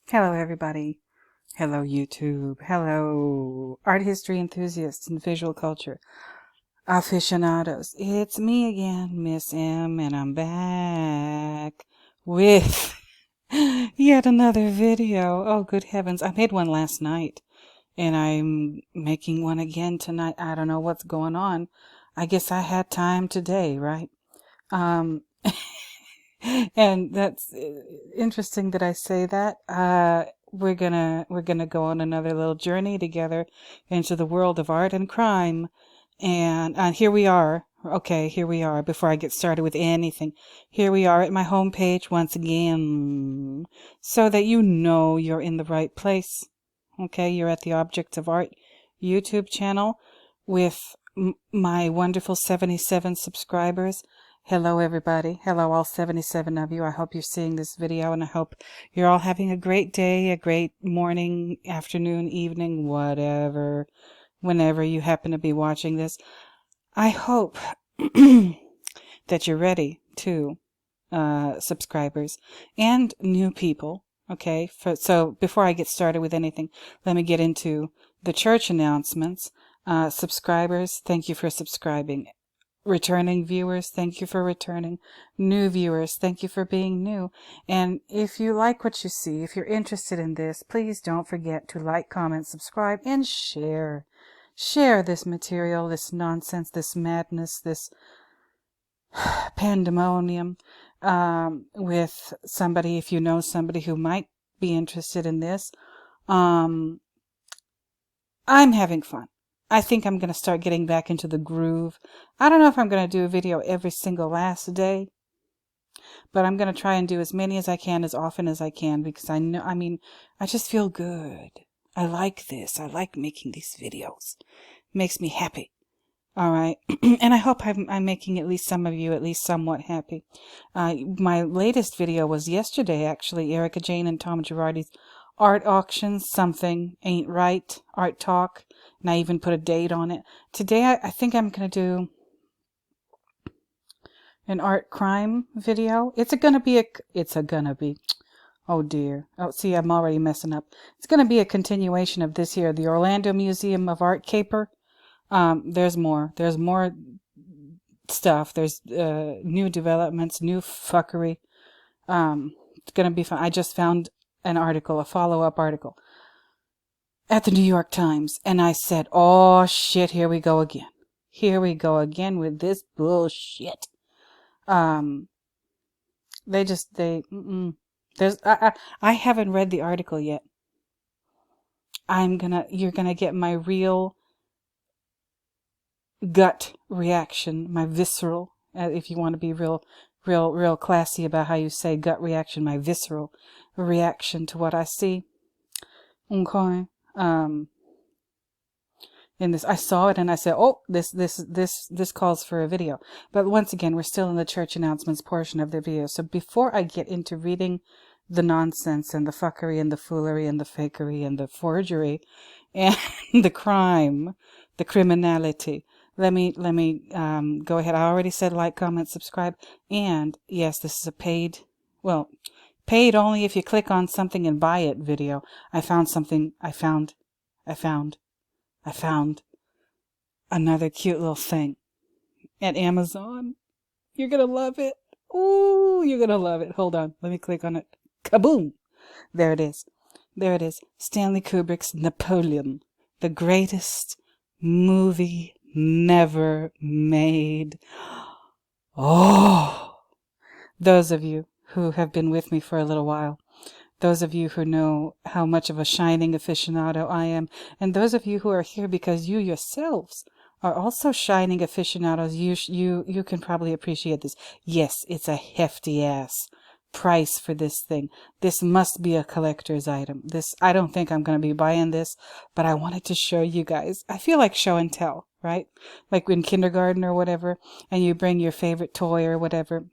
Hello, everybody. Hello, YouTube. Hello, art history enthusiasts and visual culture aficionados. It's me again, Miss M, and I'm back with yet another video. Oh, good heavens. I made one last night, and I'm making one again tonight. I don't know what's going on. I guess I had time today, right? And that's interesting that I say that. We're gonna go on another little journey together into the world of art and crime. And here we are. Okay, here we are. Before I get started with anything, here we are at my homepage once again, so that you know you're in the right place. Okay, you're at the Objects of Art YouTube channel with my wonderful 77 subscribers. Hello, everybody. Hello, all 77 of you. I hope you're seeing this video, and I hope you're all having a great day, a great morning, afternoon, evening, whatever, whenever you happen to be watching this. I hope that you're ready too, subscribers and new people. Okay, so before I get started with anything, let me get into the church announcements. Subscribers, thank you for subscribing. Returning viewers, thank you for returning. New viewers, thank you for being new. And if you like what you see, if you're interested in this, please don't forget to like, comment, subscribe, and share. Share this material, this nonsense, this madness, this pandemonium with somebody, if you know somebody who might be interested in this. I'm having fun. I think I'm going to start getting back into the groove. I don't know if I'm going to do a video every single last day, but I'm going to try and do as many as I can, as often as I can, because I know, I just feel good. I like this. I like making these videos. It makes me happy. All right. And I hope I'm making at least some of you at least somewhat happy. My latest video was yesterday, actually, Erica Jane and Tom Girardi's art auction, something ain't right, art talk. And I even put a date on it. Today, I think I'm going to do an art crime video. Oh dear. Oh, see, I'm already messing up. It's going to be a continuation of this here, the Orlando Museum of Art caper. There's more stuff. There's, new developments, new fuckery. It's going to be fun. I just found an article, a follow-up article at the New York Times, and I said, oh shit, here we go again. Here we go again with this bullshit. I haven't read the article yet. You're gonna get my real gut reaction, my visceral, if you want to be real classy about how you say gut reaction, my visceral reaction to what I see. Okay. In this, I saw it and I said, oh, this calls for a video. But once again, we're still in the church announcements portion of the video. So before I get into reading the nonsense and the fuckery and the foolery and the fakery and the forgery and the crime, the criminality, let me go ahead. I already said like, comment, subscribe. And yes, this is a paid only if you click on something and buy it video. I found another cute little thing at Amazon. You're gonna love it. Ooh, you're gonna love it. Hold on. Let me click on it. Kaboom! There it is. There it is. Stanley Kubrick's Napoleon. The greatest movie never made. Oh! Those of you who have been with me for a little while, those of you who know how much of a shining aficionado I am, and those of you who are here because you yourselves are also shining aficionados, you can probably appreciate this. Yes, it's a hefty ass price for this thing. This must be a collector's item. I don't think I'm going to be buying this, but I wanted to show you guys. I feel like show and tell, right? Like in kindergarten or whatever, and you bring your favorite toy or whatever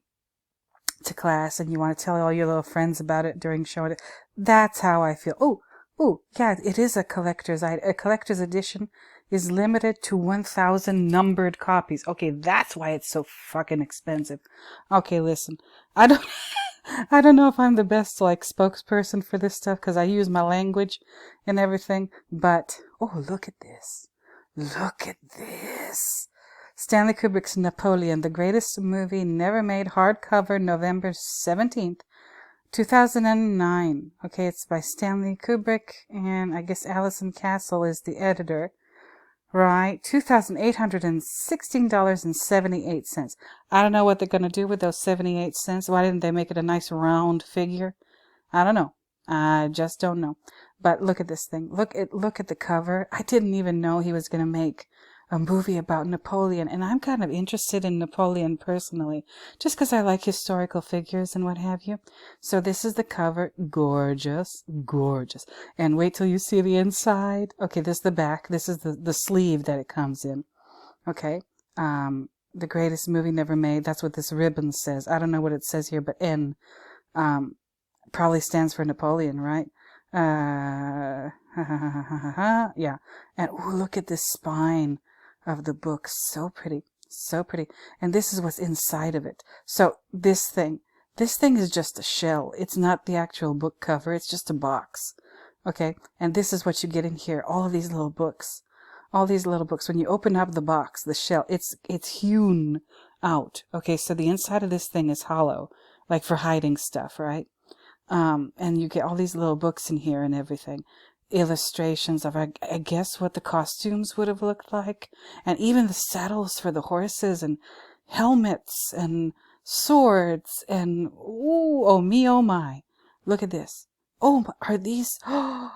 to class and you want to tell all your little friends about it during show. That's how I feel. Oh, yeah, it is a collector's item. A collector's edition is limited to 1,000 numbered copies. Okay, that's why it's so fucking expensive. Okay, listen. I don't know if I'm the best like spokesperson for this stuff because I use my language and everything, but oh, look at this. Look at this. Stanley Kubrick's Napoleon, the greatest movie never made, hardcover, November 17th, 2009. Okay, it's by Stanley Kubrick, and I guess Alison Castle is the editor. Right, $2,816.78. I don't know what they're going to do with those 78 cents. Why didn't they make it a nice round figure? I don't know. I just don't know. But look at this thing. Look at the cover. I didn't even know he was going to make a movie about Napoleon, and I'm kind of interested in Napoleon personally, just because I like historical figures and what have you. So this is the cover. Gorgeous, gorgeous. And wait till you see the inside. Okay, this is the back. This is the sleeve that it comes in. Okay. The greatest movie never made. That's what this ribbon says. I don't know what it says here, but N. Probably stands for Napoleon, right? Yeah. And ooh, look at this spine of the book. So pretty. So pretty. And this is what's inside of it. So this thing is just a shell. It's not the actual book cover. It's just a box. Okay. And this is what you get in here. All of these little books. All these little books. When you open up the box, the shell, it's hewn out. Okay. So the inside of this thing is hollow, like for hiding stuff, right? And you get all these little books in here and everything. Illustrations of, I guess, what the costumes would have looked like. And even the saddles for the horses and helmets and swords and, ooh, oh me, oh my. Look at this. Oh, are these, oh,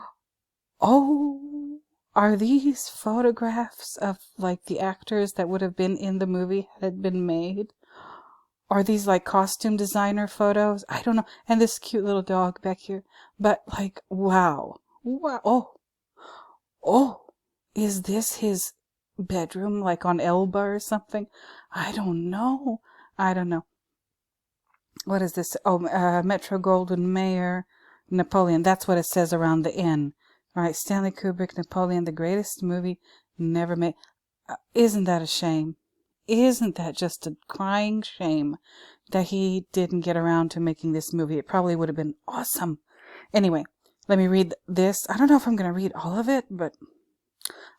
are these photographs of, like, the actors that would have been in the movie had it been made? Are these like costume designer photos? I don't know. And this cute little dog back here. But like, wow. Wow. Oh, is this his bedroom, like on Elba or something? I don't know. I don't know. What is this? Oh, Metro Goldwyn Mayer, Napoleon. That's what it says around the N. All right, Stanley Kubrick, Napoleon, the greatest movie never made. Isn't that a shame? Isn't that just a crying shame that he didn't get around to making this movie? It probably would have been awesome. Anyway, let me read this. I don't know if I'm going to read all of it, but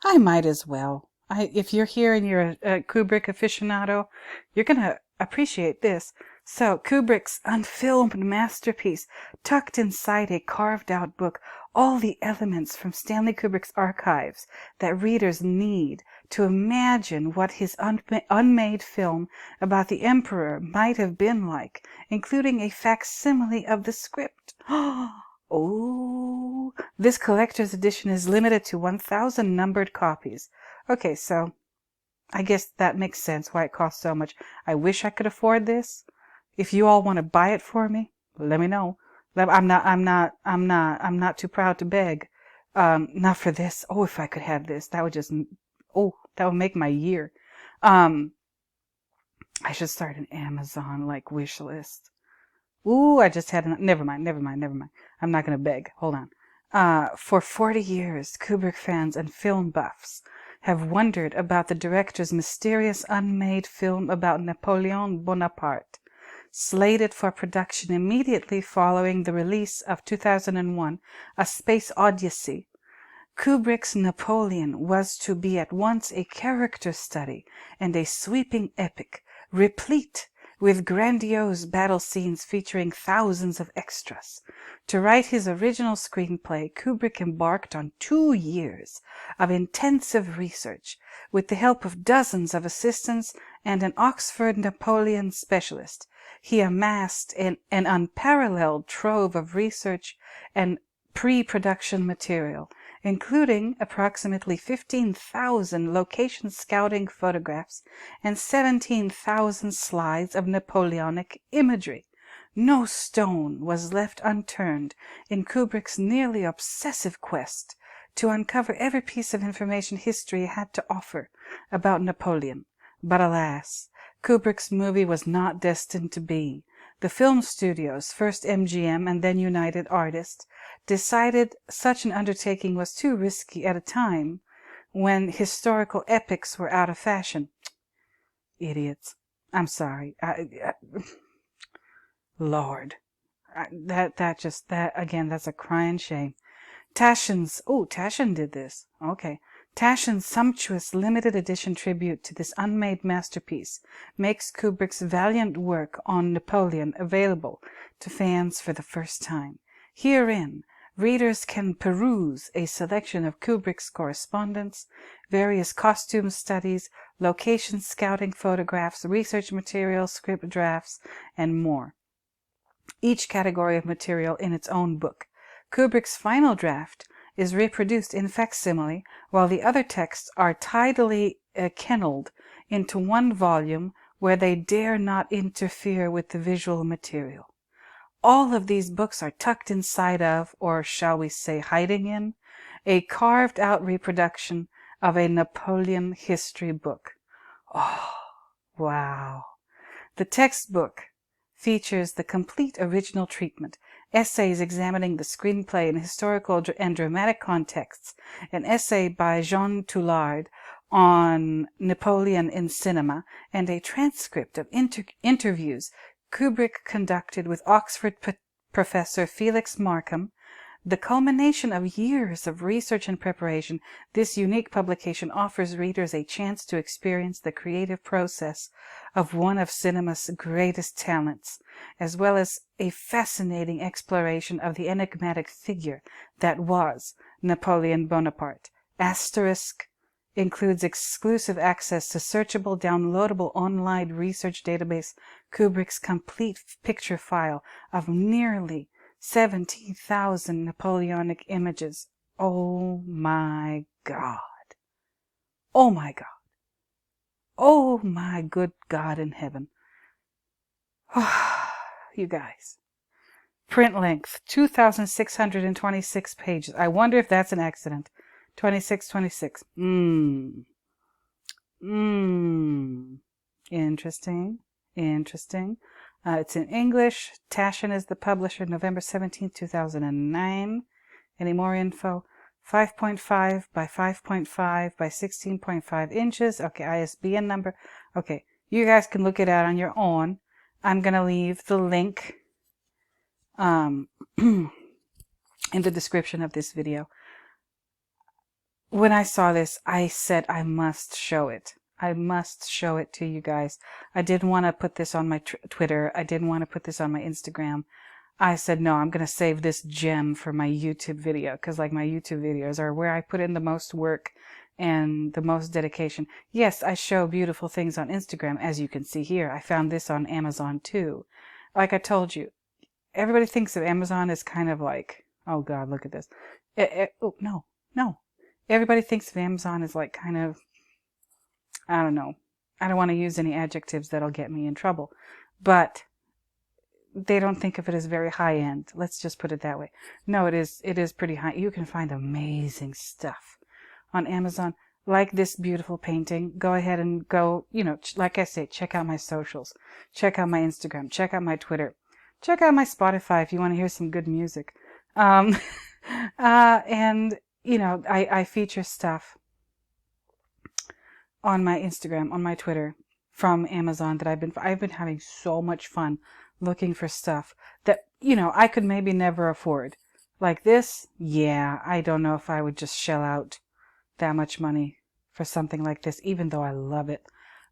I might as well. If you're here and you're a Kubrick aficionado, you're going to appreciate this. So, Kubrick's unfilmed masterpiece, tucked inside a carved-out book, all the elements from Stanley Kubrick's archives that readers need to imagine what his unmade film about the Emperor might have been like, including a facsimile of the script. Oh, this collector's edition is limited to 1,000 numbered copies. Okay, so I guess that makes sense why it costs so much. I wish I could afford this. If you all want to buy it for me, let me know. I'm not too proud to beg. Not for this. Oh, if I could have this, that would just, oh, that would make my year. I should start an Amazon, like, wish list. Ooh, I just had never mind. I'm not going to beg. Hold on. For 40 years, Kubrick fans and film buffs have wondered about the director's mysterious unmade film about Napoleon Bonaparte. Slated for production immediately following the release of 2001, A Space Odyssey, Kubrick's Napoleon was to be at once a character study and a sweeping epic, replete with grandiose battle scenes featuring thousands of extras. To write his original screenplay, Kubrick embarked on 2 years of intensive research with the help of dozens of assistants and an Oxford Napoleon specialist. He amassed an unparalleled trove of research and pre-production material, including approximately 15,000 location scouting photographs and 17,000 slides of Napoleonic imagery. No stone was left unturned in Kubrick's nearly obsessive quest to uncover every piece of information history had to offer about Napoleon. But alas, Kubrick's movie was not destined to be. The film studios, first MGM and then United Artists, decided such an undertaking was too risky at a time when historical epics were out of fashion. Idiots. I'm sorry. Lord. That again, that's a crying shame. Taschen did this. Okay. Taschen's sumptuous limited edition tribute to this unmade masterpiece makes Kubrick's valiant work on Napoleon available to fans for the first time. Herein, readers can peruse a selection of Kubrick's correspondence, various costume studies, location scouting photographs, research materials, script drafts, and more. Each category of material in its own book. Kubrick's final draft is reproduced in facsimile, while the other texts are tidily kennelled into one volume where they dare not interfere with the visual material. All of these books are tucked inside of, or shall we say hiding in, a carved-out reproduction of a Napoleon history book. Oh, wow. The textbook features the complete original treatment, essays examining the screenplay in historical and dramatic contexts, an essay by Jean Toulard on Napoleon in cinema, and a transcript of interviews Kubrick conducted with Oxford professor Felix Markham. The culmination of years of research and preparation, this unique publication offers readers a chance to experience the creative process of one of cinema's greatest talents, as well as a fascinating exploration of the enigmatic figure that was Napoleon Bonaparte. Asterisk includes exclusive access to searchable, downloadable online research database, Kubrick's complete picture file of nearly 17,000 Napoleonic images. Oh my God. Oh my God. Oh my good God in heaven. You guys. Print length, 2,626 pages. I wonder if that's an accident. 26. Interesting. It's in English. Taschen is the publisher, November 17, 2009. Any more info? 5.5 by 5.5 by 16.5 inches. Okay, ISBN number. Okay, you guys can look it out on your own. I'm going to leave the link in the description of this video. When I saw this, I said I must show it. I must show it to you guys. I didn't want to put this on my Twitter. I didn't want to put this on my Instagram. I said, no, I'm going to save this gem for my YouTube video, because like my YouTube videos are where I put in the most work and the most dedication. Yes, I show beautiful things on Instagram, as you can see here. I found this on Amazon too. Like I told you, everybody thinks of Amazon as kind of like, oh God, look at this. Oh, no. Everybody thinks of Amazon as like kind of, I don't know. I don't want to use any adjectives that'll get me in trouble. But they don't think of it as very high end. Let's just put it that way. No, it is pretty high. You can find amazing stuff on Amazon, like this beautiful painting. Go ahead and go, like I say, check out my socials. Check out my Instagram. Check out my Twitter. Check out my Spotify if you want to hear some good music. And, I feature stuff on my Instagram, on my Twitter, from Amazon that I've been having so much fun looking for stuff that, I could maybe never afford. Like this, yeah, I don't know if I would just shell out that much money for something like this, even though I love it.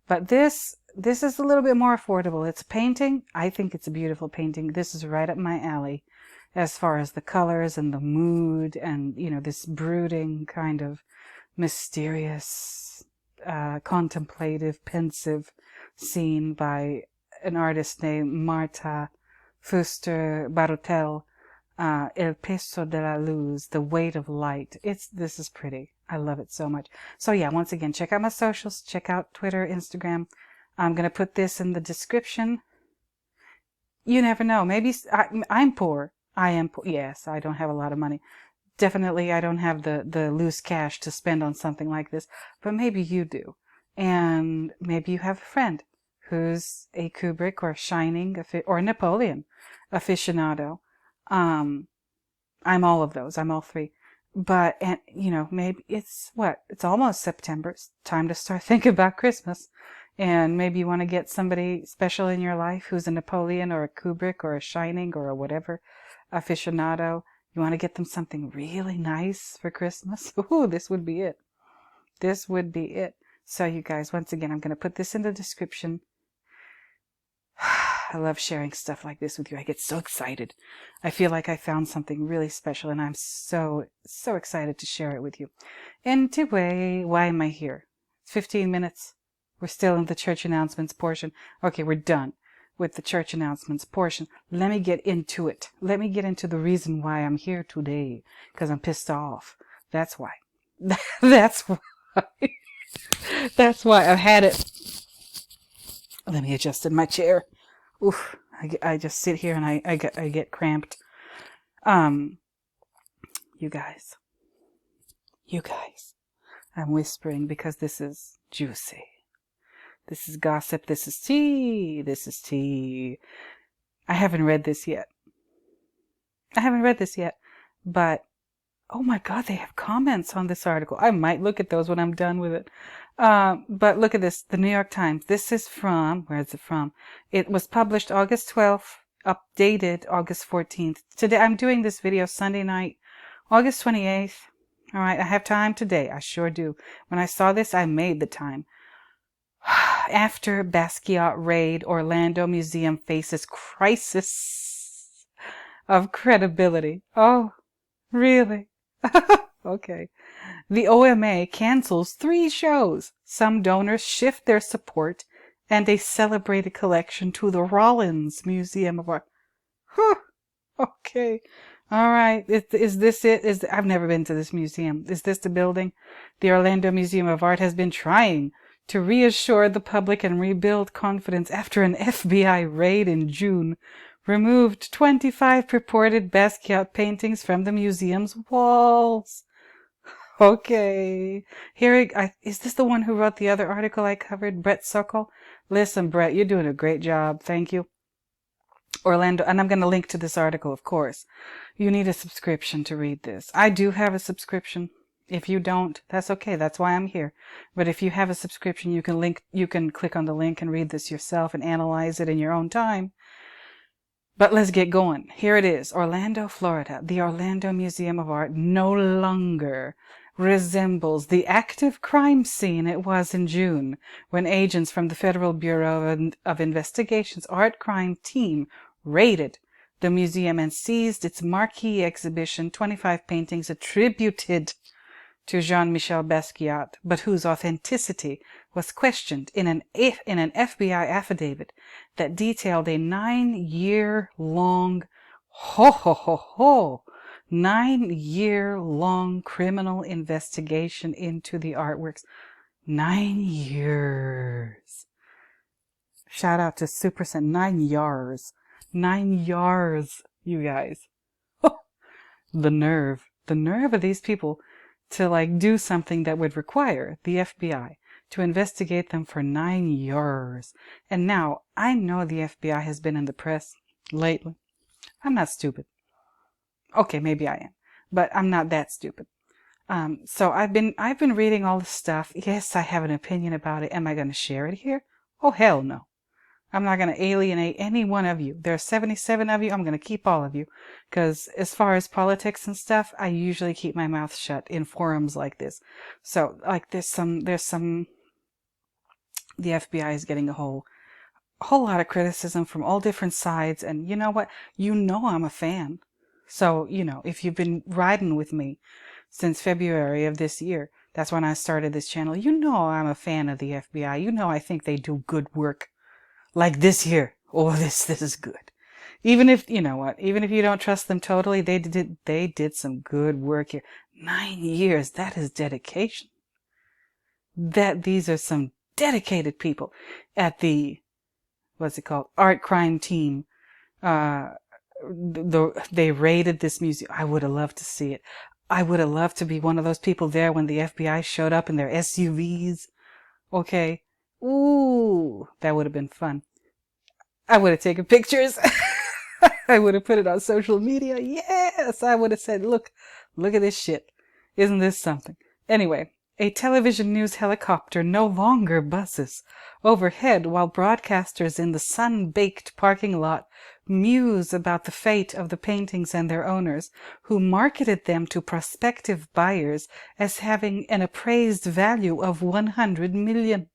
But this is a little bit more affordable. It's a painting. I think it's a beautiful painting. This is right up my alley as far as the colors and the mood and, this brooding kind of mysterious, contemplative, pensive scene by an artist named Marta Fuster Barutel. El peso de la luz, the weight of light. This is pretty. I love it so much. So yeah, once again, check out my socials. Check out Twitter, Instagram. I'm going to put this in the description. You never know. Maybe I'm poor. I am poor. Yes, I don't have a lot of money. Definitely, I don't have the loose cash to spend on something like this. But maybe you do. And maybe you have a friend who's a Kubrick or Shining or Napoleon aficionado. I'm all of those. I'm all three. But, maybe it's almost September. It's time to start thinking about Christmas. And maybe you want to get somebody special in your life who's a Napoleon or a Kubrick or a Shining or a whatever aficionado. You want to get them something really nice for Christmas. Ooh, this would be it. This would be it. So you guys, once again, I'm going to put this in the description. I love sharing stuff like this with you. I get so excited. I feel like I found something really special, and I'm so excited to share it with you. Anyway, why am I here? 15 minutes. We're still in the church announcements portion. Okay, we're done with the church announcements portion. Let me get into it. Let me get into the reason why I'm here today. Because I'm pissed off. That's why. That's why. That's why I've had it. Let me adjust in my chair. Oof, I just sit here and I get cramped. You guys, I'm whispering because this is juicy. This is gossip. This is tea. This is tea. I haven't read this yet. But oh my God, they have comments on this article. I might look at those when I'm done with it. But look at this, the New York Times. This is from, where is it from? It was published August 12th, updated August 14th. Today, I'm doing this video Sunday night, August 28th. All right, I have time today. I sure do. When I saw this, I made the time. After Basquiat raid, Orlando Museum faces crisis of credibility. Oh, really? Okay. The OMA cancels 3 shows. Some donors shift their support, and a celebrated collection to the Rollins Museum of Art. Okay. All right. Is this it? I've never been to this museum. Is this the building? The Orlando Museum of Art has been trying to reassure the public and rebuild confidence after an FBI raid in June removed 25 purported Basquiat paintings from the museum's walls. Okay. Is this the one who wrote the other article I covered? Brett Sokol? Listen, Brett, you're doing a great job. Thank you. Orlando, and I'm going to link to this article, of course. You need a subscription to read this. I do have a subscription. If you don't, that's okay. That's why I'm here. But if you have a subscription, you can click on the link and read this yourself and analyze it in your own time. But let's get going. Here it is. Orlando, Florida. The Orlando Museum of Art no longer resembles the active crime scene it was in June, when agents from the Federal Bureau of Investigation's art crime team raided the museum and seized its marquee exhibition, 25 paintings attributed to Jean-Michel Basquiat, but whose authenticity was questioned in an FBI affidavit that detailed a 9-year-long 9-year-long criminal investigation into the artworks. 9 years. Shout out to Supercent. 9 years. 9 years, you guys. The nerve of these people to do something that would require the FBI to investigate them for 9 years. And now I know the FBI has been in the press lately. I'm not stupid. Okay, maybe I am, but I'm not that stupid. So I've been reading all the stuff. Yes, I have an opinion about it. Am I going to share it here? Oh, hell no. I'm not going to alienate any one of you. There are 77 of you. I'm going to keep all of you. Because as far as politics and stuff, I usually keep my mouth shut in forums like this. So, there's some, the FBI is getting a whole lot of criticism from all different sides. And you know what? You know I'm a fan. So, if you've been riding with me since February of this year, that's when I started this channel. You know I'm a fan of the FBI. You know I think they do good work. Like this here. Oh, this is good. Even if, you know what, even if you don't trust them totally, they did some good work here. 9 years, that is dedication. These are some dedicated people at the, what's it called, art crime team. They raided this museum. I would have loved to see it. I would have loved to be one of those people there when the FBI showed up in their SUVs. Okay. Ooh, that would have been fun. I would have taken pictures. I would have put it on social media. Yes, I would have said, look at this shit. Isn't this something? Anyway, A television news helicopter no longer buzzes overhead while broadcasters in the sun-baked parking lot muse about the fate of the paintings and their owners, who marketed them to prospective buyers as having an appraised value of 100 million.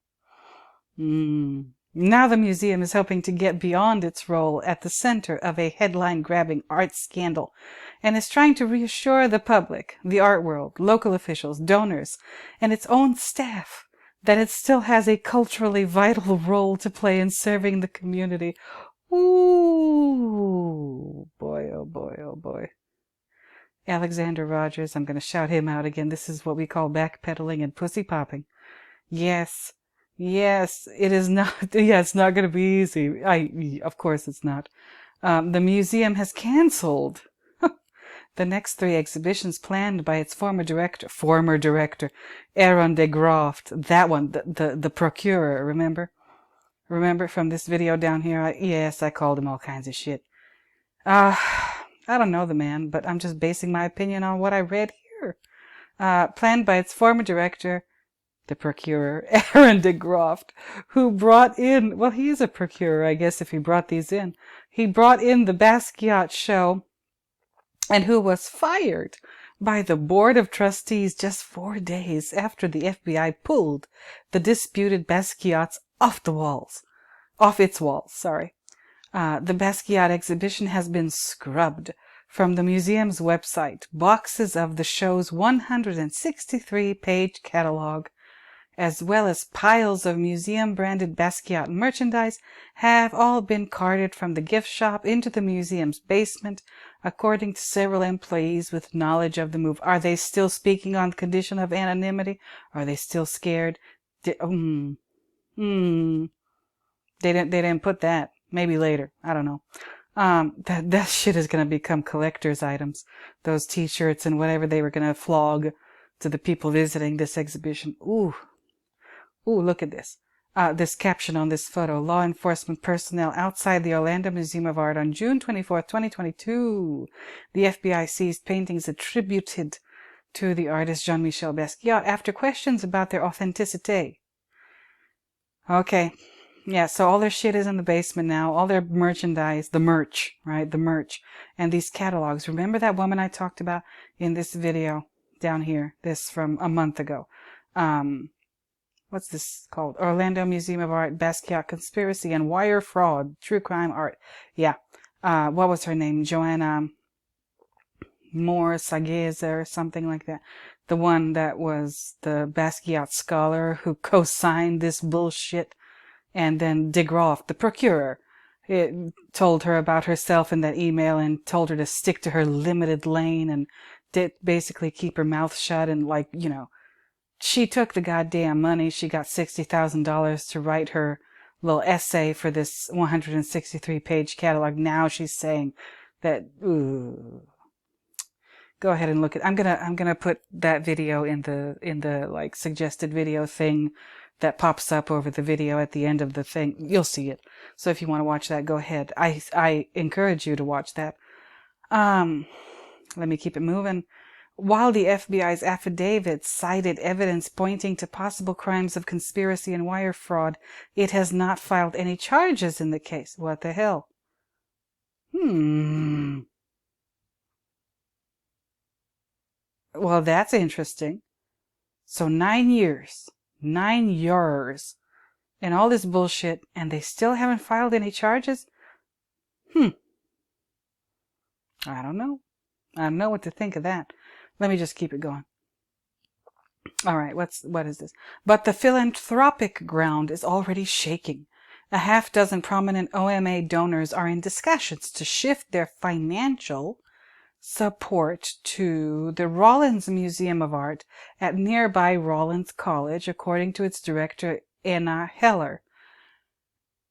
Now the museum is hoping to get beyond its role at the center of a headline-grabbing art scandal, and is trying to reassure the public, the art world, local officials, donors, and its own staff that it still has a culturally vital role to play in serving the community. Ooh, boy, oh boy, oh boy. Alexander Rogers, I'm going to shout him out again. This is what we call backpedaling and pussy popping. Yes. Yes, it is not. Yeah, it's not going to be easy. Of course it's not. The museum has cancelled the next 3 exhibitions planned by its former director, Aaron de Graft. That one, the procurer, remember? Remember from this video down here? Yes, I called him all kinds of shit. I don't know the man, but I'm just basing my opinion on what I read here. Planned by its former director, the procurer, Aaron de Graft, who brought in, well, he is a procurer, I guess, if he brought these in. He brought in the Basquiat show, and who was fired by the Board of Trustees just 4 days after the FBI pulled the disputed Basquiats off its walls. The Basquiat exhibition has been scrubbed from the museum's website. Boxes of the show's 163-page catalog, as well as piles of museum-branded Basquiat merchandise, have all been carted from the gift shop into the museum's basement, according to several employees with knowledge of the move. Are they still speaking on the condition of anonymity? Are they still scared? They didn't put that. Maybe later. I don't know. That shit is going to become collector's items. Those t-shirts and whatever they were going to flog to the people visiting this exhibition. Ooh, look at this. This caption on this photo. Law enforcement personnel outside the Orlando Museum of Art on June 24th, 2022. The FBI seized paintings attributed to the artist Jean-Michel Basquiat after questions about their authenticity. Okay. Yeah, so all their shit is in the basement now. All their merchandise, the merch, right? The merch. And these catalogs. Remember that woman I talked about in this video down here? This from a month ago. What's this called? Orlando Museum of Art, Basquiat Conspiracy and Wire Fraud, True Crime Art. Yeah. What was her name? Joanna Moore Sageza or something like that. The one that was the Basquiat scholar who co-signed this bullshit. And then de Graaf, the procurer, told her about herself in that email and told her to stick to her limited lane and basically keep her mouth shut and, like, you know, she took the goddamn money. She got $60,000 to write her little essay for this 163-page catalog. Now she's saying that, ooh. Go ahead and look at. I'm gonna put that video in the like suggested video thing that pops up over the video at the end of the thing. You'll see it. So if you want to watch that, go ahead. I encourage you to watch that. Let me keep it moving. While the FBI's affidavit cited evidence pointing to possible crimes of conspiracy and wire fraud, it has not filed any charges in the case. What the hell? Well, that's interesting. So 9 years. 9 years. And all this bullshit, and they still haven't filed any charges? I don't know. I don't know what to think of that. Let me just keep it going. All right, what is this? But the philanthropic ground is already shaking. A half-dozen prominent OMA donors are in discussions to shift their financial support to the Rollins Museum of Art at nearby Rollins College, according to its director, Anna Heller.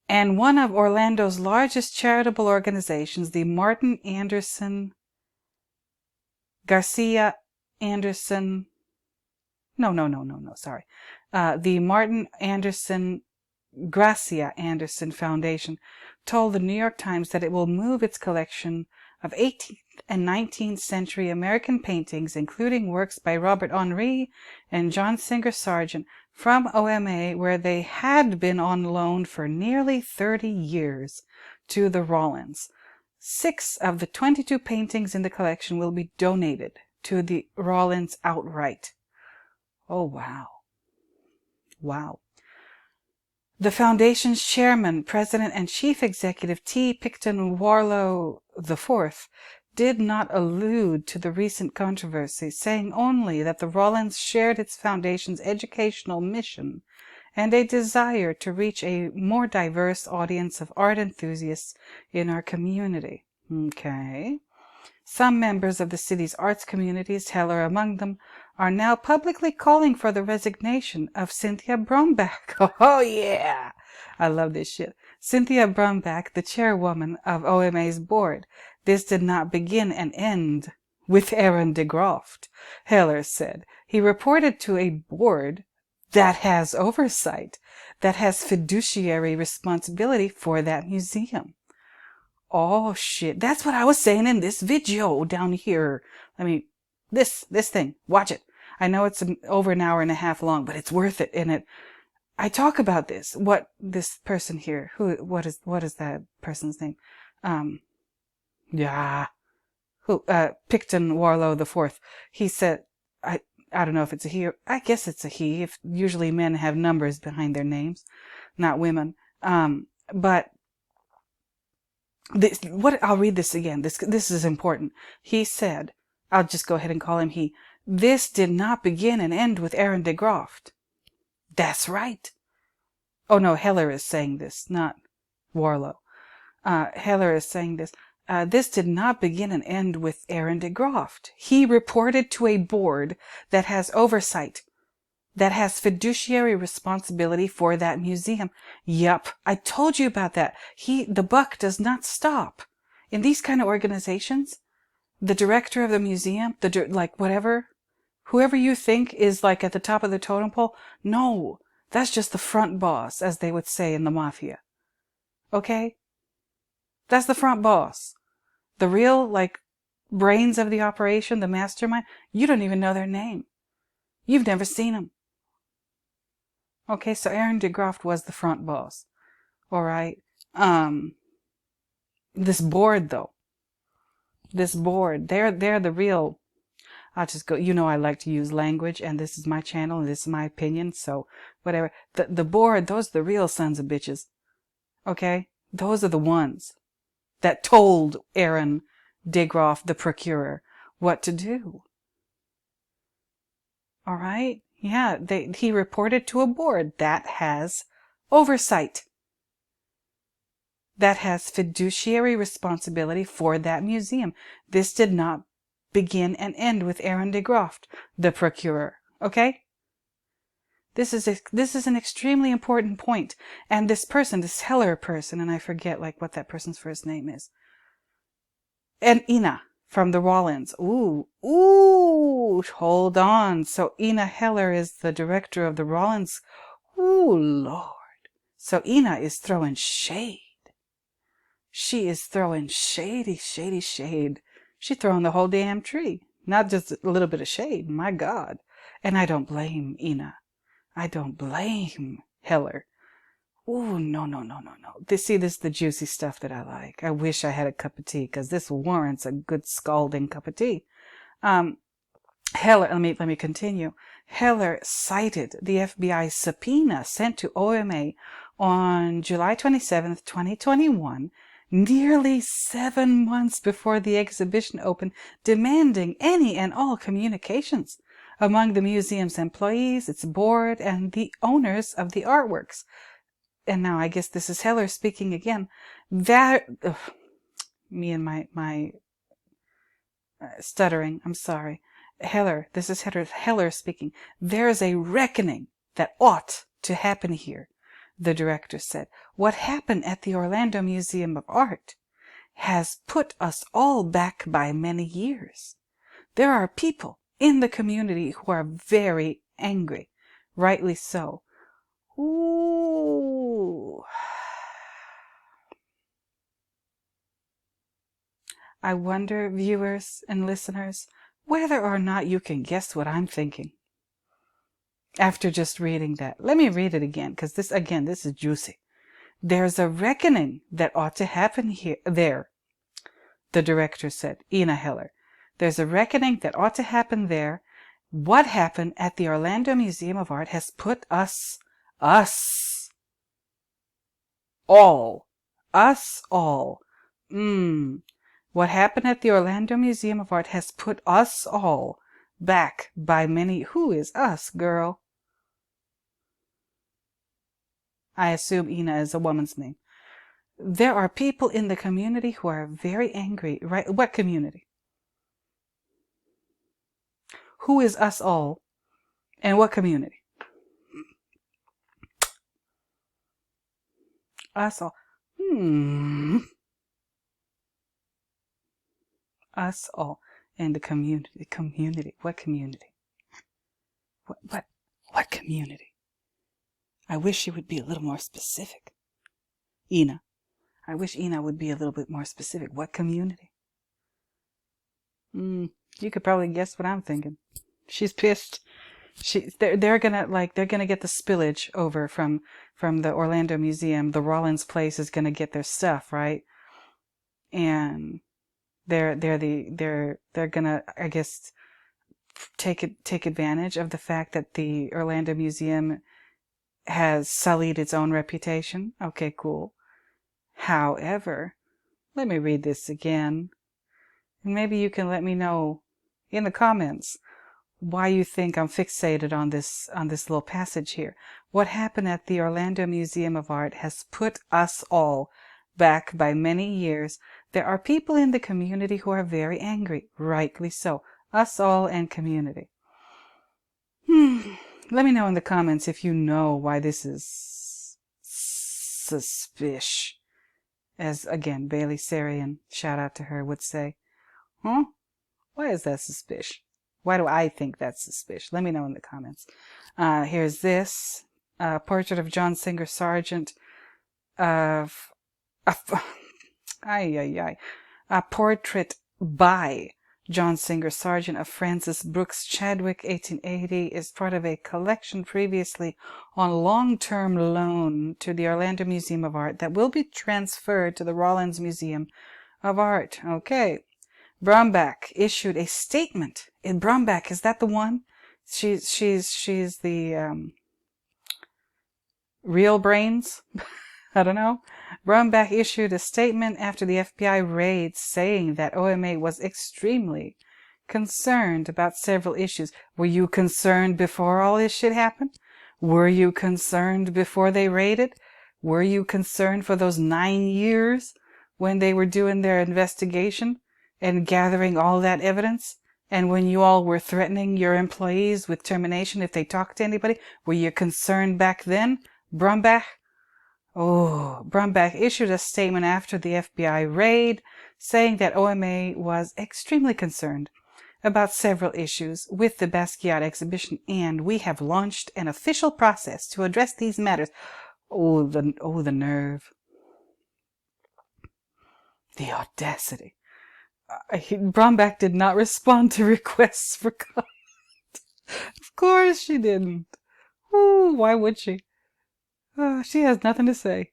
And one of Orlando's largest charitable organizations, the Martin Anderson Garcia Anderson, the Martin Anderson Gracia Anderson Foundation told the New York Times that it will move its collection of 18th and 19th century American paintings, including works by Robert Henri and John Singer Sargent from OMA, where they had been on loan for nearly 30 years to the Rollins. 6 of the 22 paintings in the collection will be donated to the Rollins outright. Oh, wow. Wow. The foundation's chairman, president, and chief executive T. Picton Warlow IV did not allude to the recent controversy, saying only that the Rollins shared its foundation's educational mission and a desire to reach a more diverse audience of art enthusiasts in our community. Okay. Some members of the city's arts communities, Heller among them, are now publicly calling for the resignation of Cynthia Brombach. Oh, yeah! I love this shit. Cynthia Brombach, the chairwoman of OMA's board. This did not begin and end with Aaron de Groft, Heller said. He reported to a board that has oversight, that has fiduciary responsibility for that museum. Oh shit, that's what I was saying in this video down here. I mean, this thing, watch it. I know it's over an hour and a half long, but it's worth it. And I talk about this. What this person here, what is that person's name? Picton Warlow IV. He said, I don't know if it's a he, or I guess it's a he. If usually men have numbers behind their names, not women. But I'll read this again. This is important. He said, I'll just go ahead and call him he. This did not begin and end with Aaron de Groft. That's right. Oh no, Heller is saying this, not Warlow. Heller is saying this. This did not begin and end with Aaron de Groft. He reported to a board that has oversight, that has fiduciary responsibility for that museum. Yup, I told you about that. The buck does not stop. In these kind of organizations, the director of the museum, whoever you think is like at the top of the totem pole, no, that's just the front boss, as they would say in the mafia. Okay? That's the front boss. The real, brains of the operation, the mastermind, you don't even know their name. You've never seen them. Okay, so Aaron de Groft was the front boss. All right. This board, though. This board, they're the real. I'll just go. You know, I like to use language, and this is my channel, and this is my opinion. So whatever. The board, those are the real sons of bitches. Okay, those are the ones that told Aaron de Groft, the procurer, what to do. All right. Yeah, he reported to a board that has oversight, that has fiduciary responsibility for that museum. This did not begin and end with Aaron de Groft, the procurer. Okay? This is an extremely important point. And this person, this Heller person, and I forget what that person's first name is. And Ina from the Rollins. Ooh, hold on. So Ina Heller is the director of the Rollins. Ooh, Lord. So Ina is throwing shade. She is throwing shady shade. She's throwing the whole damn tree. Not just a little bit of shade. My God. And I don't blame Ina. I don't blame Heller. Ooh, no. This is the juicy stuff that I like. I wish I had a cup of tea, because this warrants a good scalding cup of tea. Heller, let me continue. Heller cited the FBI subpoena sent to OMA on July 27th, 2021, nearly 7 months before the exhibition opened, demanding any and all communications among the museum's employees, its board, and the owners of the artworks. And now I guess this is Heller speaking again. Me and my stuttering, I'm sorry. Heller, this is Heller speaking. There is a reckoning that ought to happen here, the director said. What happened at the Orlando Museum of Art has put us all back by many years. There are people in the community who are very angry, rightly so. Ooh. I wonder, viewers and listeners, whether or not you can guess what I'm thinking after just reading that. Let me read it again, because this is juicy. There's a reckoning that ought to happen there, the director said, Ina Heller. There's a reckoning that ought to happen there. What happened at the Orlando Museum of Art has put us all. What happened at the Orlando Museum of Art has put us all back by many. Who is us, girl? I assume Ina is a woman's name. There are people in the community who are very angry, right? What community? Who is us all? And what community? Us all. Us all. And the community. Community. What community? What community? I wish she would be a little more specific. Ina. I wish Ina would be a little bit more specific. What community? You could probably guess what I'm thinking. She's pissed. They're gonna get the spillage over from the Orlando Museum. The Rollins place is gonna get their stuff, right? And they're gonna, I guess, take advantage of the fact that the Orlando Museum has sullied its own reputation. Okay, cool. However, let me read this again. And maybe you can let me know in the comments why you think I'm fixated on this little passage here. What happened at the Orlando Museum of Art has put us all back by many years. There are people in the community who are very angry, rightly so. Us all and community. Let me know in the comments if you know why this is suspicious. As, again, Bailey Sarian, shout out to her, would say. Huh? Why is that suspicious? Why do I think that's suspicious? Let me know in the comments. Here's this. Portrait of John Singer Sargent of... A portrait by John Singer Sargent of Francis Brooks Chadwick, 1880, is part of a collection previously on long-term loan to the Orlando Museum of Art that will be transferred to the Rollins Museum of Art. Okay. Brombach issued a statement. Brombach, is that the one? She's the real brains? I don't know. Brombach issued a statement after the FBI raid saying that OMA was extremely concerned about several issues. Were you concerned before all this shit happened? Were you concerned before they raided? Were you concerned for those 9 years when they were doing their investigation and gathering all that evidence? And when you all were threatening your employees with termination if they talked to anybody? Were you concerned back then, Brombach? Oh, Brombach issued a statement after the FBI raid saying that OMA was extremely concerned about several issues with the Basquiat exhibition, and we have launched an official process to address these matters. Oh, the nerve. The audacity. Brombach did not respond to requests for comment. Of course she didn't. Ooh, why would she? She has nothing to say.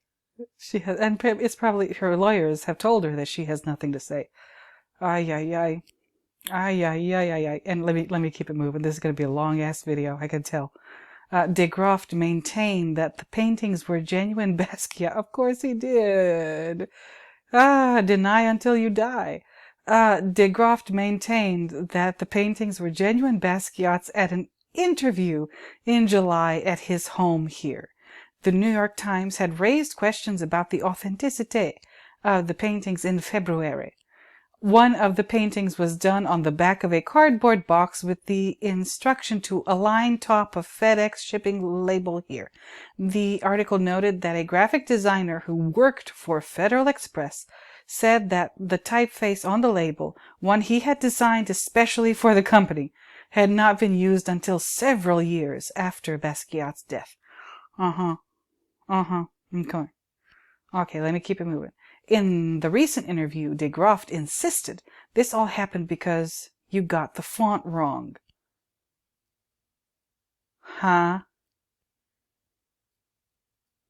She has, and it's probably her lawyers have told her that she has nothing to say. Ay, ay, ay. Ay, ay, ay, ay, ay. And let me keep it moving. This is going to be a long ass video, I can tell. De Graft maintained that the paintings were genuine Basquiat. Of course he did. Deny until you die. De Graft maintained that the paintings were genuine Basquiat's at an interview in July at his home here. The New York Times had raised questions about the authenticity of the paintings in February. One of the paintings was done on the back of a cardboard box with the instruction to align top of FedEx shipping label here. The article noted that a graphic designer who worked for Federal Express said that the typeface on the label, one he had designed especially for the company, had not been used until several years after Basquiat's death. Okay, let me keep it moving. In the recent interview, de Graaf insisted this all happened because you got the font wrong. Huh?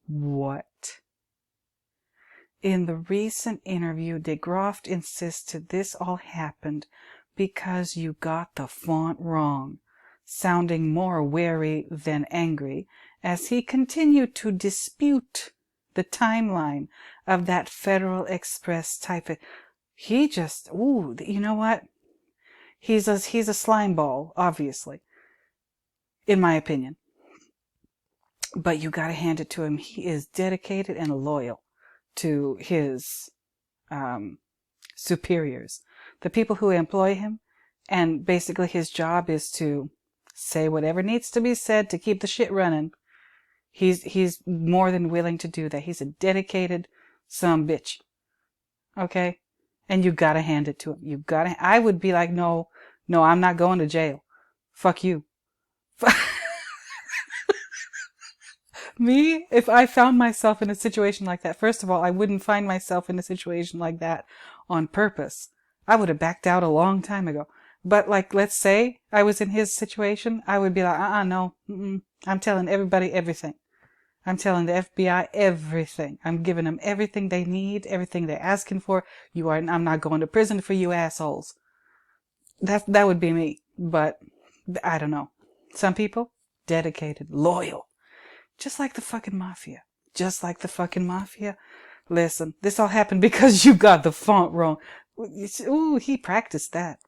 What? In the recent interview, de Graaf insisted this all happened because you got the font wrong, sounding more wary than angry as he continued to dispute the timeline of that Federal Express type. He just, ooh, you know what? He's a slime ball, obviously, in my opinion. But you gotta hand it to him. He is dedicated and loyal to his superiors, the people who employ him, and basically his job is to say whatever needs to be said to keep the shit running. He's more than willing to do that. He's a dedicated bitch. Okay? And you gotta hand it to him. I would be like, no, I'm not going to jail. Fuck you. Me, if I found myself in a situation like that, first of all, I wouldn't find myself in a situation like that on purpose. I would have backed out a long time ago. But like, let's say I was in his situation, I would be like, no, I'm telling everybody everything. I'm telling the FBI everything. I'm giving them everything they need, everything they're asking for. I'm not going to prison for you assholes. That would be me. But I don't know. Some people, dedicated, loyal. Just like the fucking mafia. Just like the fucking mafia. Listen, this all happened because you got the font wrong. Ooh, he practiced that.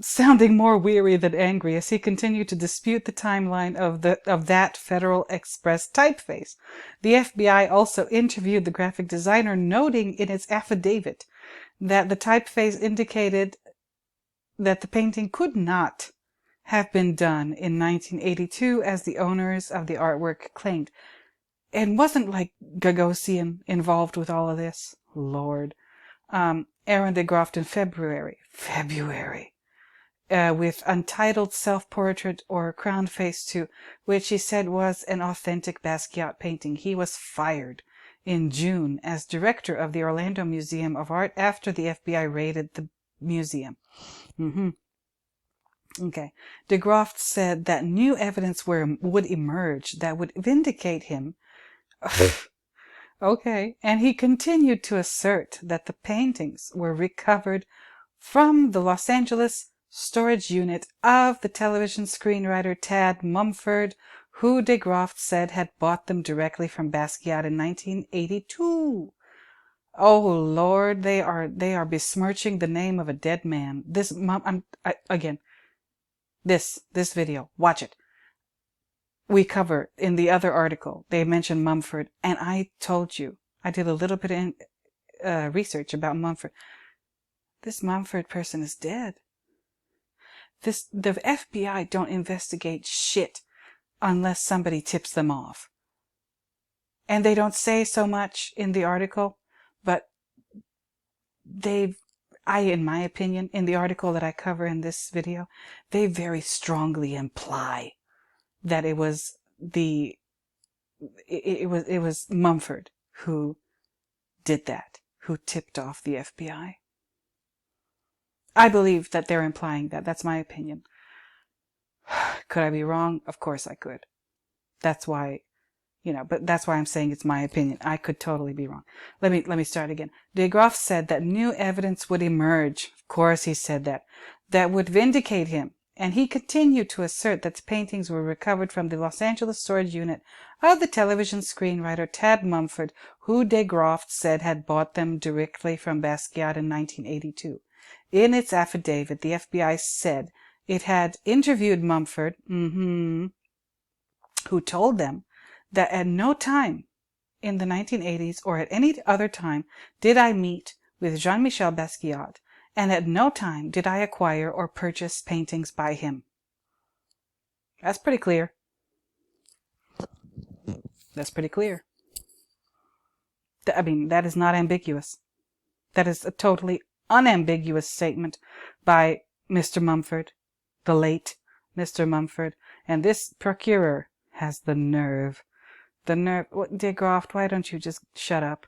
Sounding more weary than angry as he continued to dispute the timeline of that Federal Express typeface. The FBI also interviewed the graphic designer, noting in its affidavit that the typeface indicated that the painting could not have been done in 1982 as the owners of the artwork claimed. And wasn't like Gagosian involved with all of this? Lord. Aaron de Graaf in February, with Untitled Self-Portrait or Crown Face 2, which he said was an authentic Basquiat painting. He was fired in June as director of the Orlando Museum of Art after the FBI raided the museum. Okay. De Graaf said that new evidence would emerge that would vindicate him. Okay. And he continued to assert that the paintings were recovered from the Los Angeles storage unit of the television screenwriter Tad Mumford, who de Graaf said had bought them directly from Basquiat in 1982. Oh Lord, they are besmirching the name of a dead man. This video, watch it. We cover in the other article, they mentioned Mumford, and I told you, I did a little bit of research about Mumford. This Mumford person is dead. The FBI don't investigate shit unless somebody tips them off. And they don't say so much in the article, but in my opinion, in the article that I cover in this video, they very strongly imply that it was Mumford who did that, who tipped off the FBI. I believe that they're implying that. That's my opinion. Could I be wrong? Of course I could. That's why, but that's why I'm saying it's my opinion. I could totally be wrong. Let me start again. De Graaf said that new evidence would emerge. Of course he said that would vindicate him. And he continued to assert that the paintings were recovered from the Los Angeles storage unit of the television screenwriter Tad Mumford, who de Graaf said had bought them directly from Basquiat in 1982. In its affidavit, the FBI said it had interviewed Mumford, who told them that at no time in the 1980s or at any other time did I meet with Jean-Michel Basquiat, and at no time did I acquire or purchase paintings by him. That's pretty clear. That's pretty clear. I mean, that is not ambiguous. That is a totally unambiguous statement by Mr. Mumford, the late Mr. Mumford. And this procureur has the nerve. De Graaf, why don't you just shut up?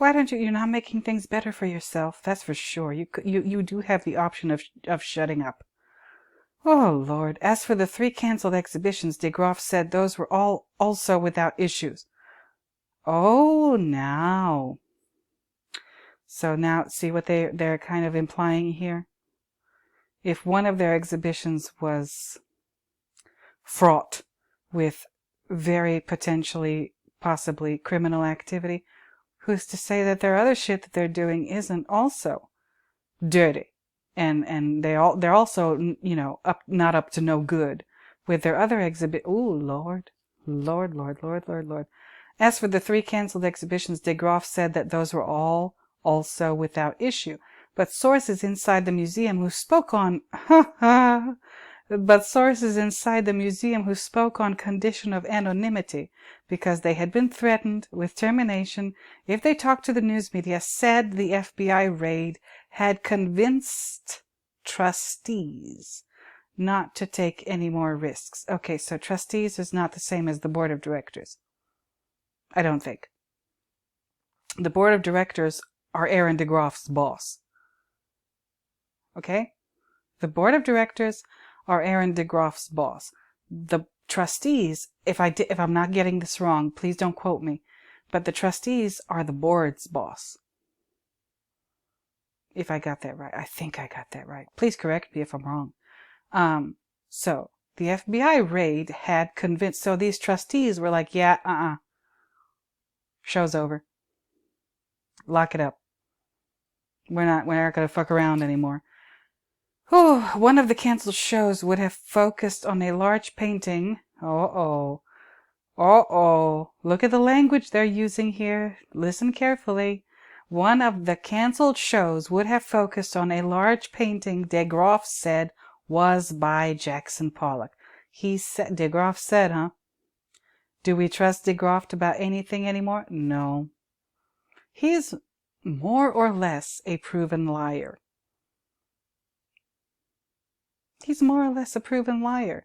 Why don't you? You're not making things better for yourself. That's for sure. You do have the option of shutting up. Oh, Lord. As for the 3 canceled exhibitions, de Graaf said those were all also without issues. Oh, now. So now, see what they're kind of implying here? If one of their exhibitions was fraught with very potentially, possibly criminal activity, who's to say that their other shit that they're doing isn't also dirty? And they're also, you know, not up to no good with their other exhibit. Ooh, Lord. Lord, Lord, Lord, Lord, Lord. As for the 3 canceled exhibitions, de Graaf said that those were all also without issue. But sources inside the museum who spoke on condition of anonymity, because they had been threatened with termination if they talked to the news media, said the FBI raid had convinced trustees not to take any more risks. Okay, so trustees is not the same as the board of directors. I don't think. The board of directors are Aaron de Graaf's boss. Okay? The board of directors are Aaron de Graaf's boss. The trustees, if I'm not getting this wrong, please don't quote me, but the trustees are the board's boss. If I got that right. I think I got that right. Please correct me if I'm wrong. So the FBI raid had convinced, so these trustees were like, yeah, show's over. Lock it up. We're not going to fuck around anymore. Oh, one of the canceled shows would have focused on a large painting. Look at the language they're using here. Listen carefully. One of the canceled shows would have focused on a large painting de Graaf said was by Jackson Pollock. De Graaf said, huh? Do we trust de Graaf about anything anymore? No. He's more or less a proven liar. He's more or less a proven liar.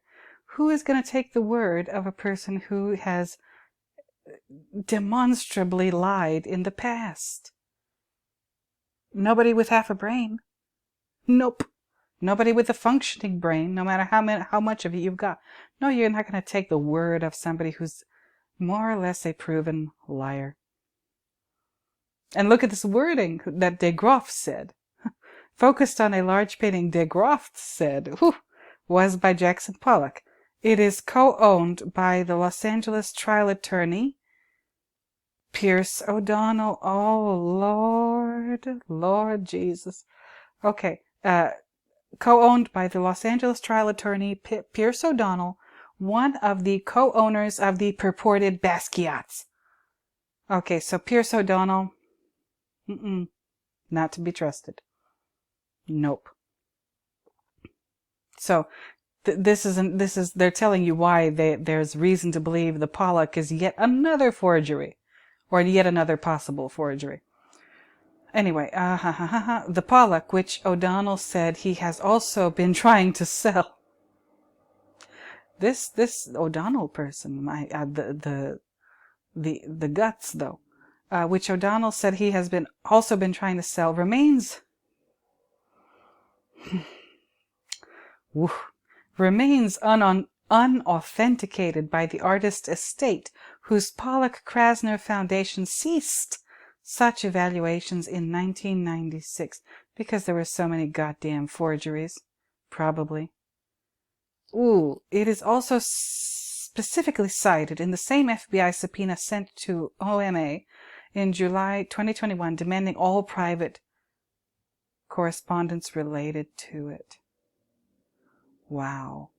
Who is going to take the word of a person who has demonstrably lied in the past? Nobody with half a brain. Nope. Nobody with a functioning brain, no matter how much of it you've got. No, you're not going to take the word of somebody who's more or less a proven liar. And look at this wording that de Graaf said. Focused on a large painting de Graaf said was by Jackson Pollock. It is co-owned by the Los Angeles trial attorney Pierce O'Donnell. Oh, Lord Jesus. Okay, co-owned by the Los Angeles trial attorney Pierce O'Donnell, one of the co-owners of the purported Basquiats. Okay, so Pierce O'Donnell, not to be trusted. Nope. So they're telling you why there's reason to believe the Pollock is yet another forgery, or yet another possible forgery. Anyway, the Pollock, which O'Donnell said he has also been trying to sell. This O'Donnell person, the guts though, which O'Donnell said he has also been trying to sell, remains unauthenticated by the artist estate, whose Pollock-Krasner Foundation ceased such evaluations in 1996 because there were so many goddamn forgeries, probably. Ooh, it is also specifically cited in the same FBI subpoena sent to OMA in July 2021, demanding all private correspondence related to it. Wow.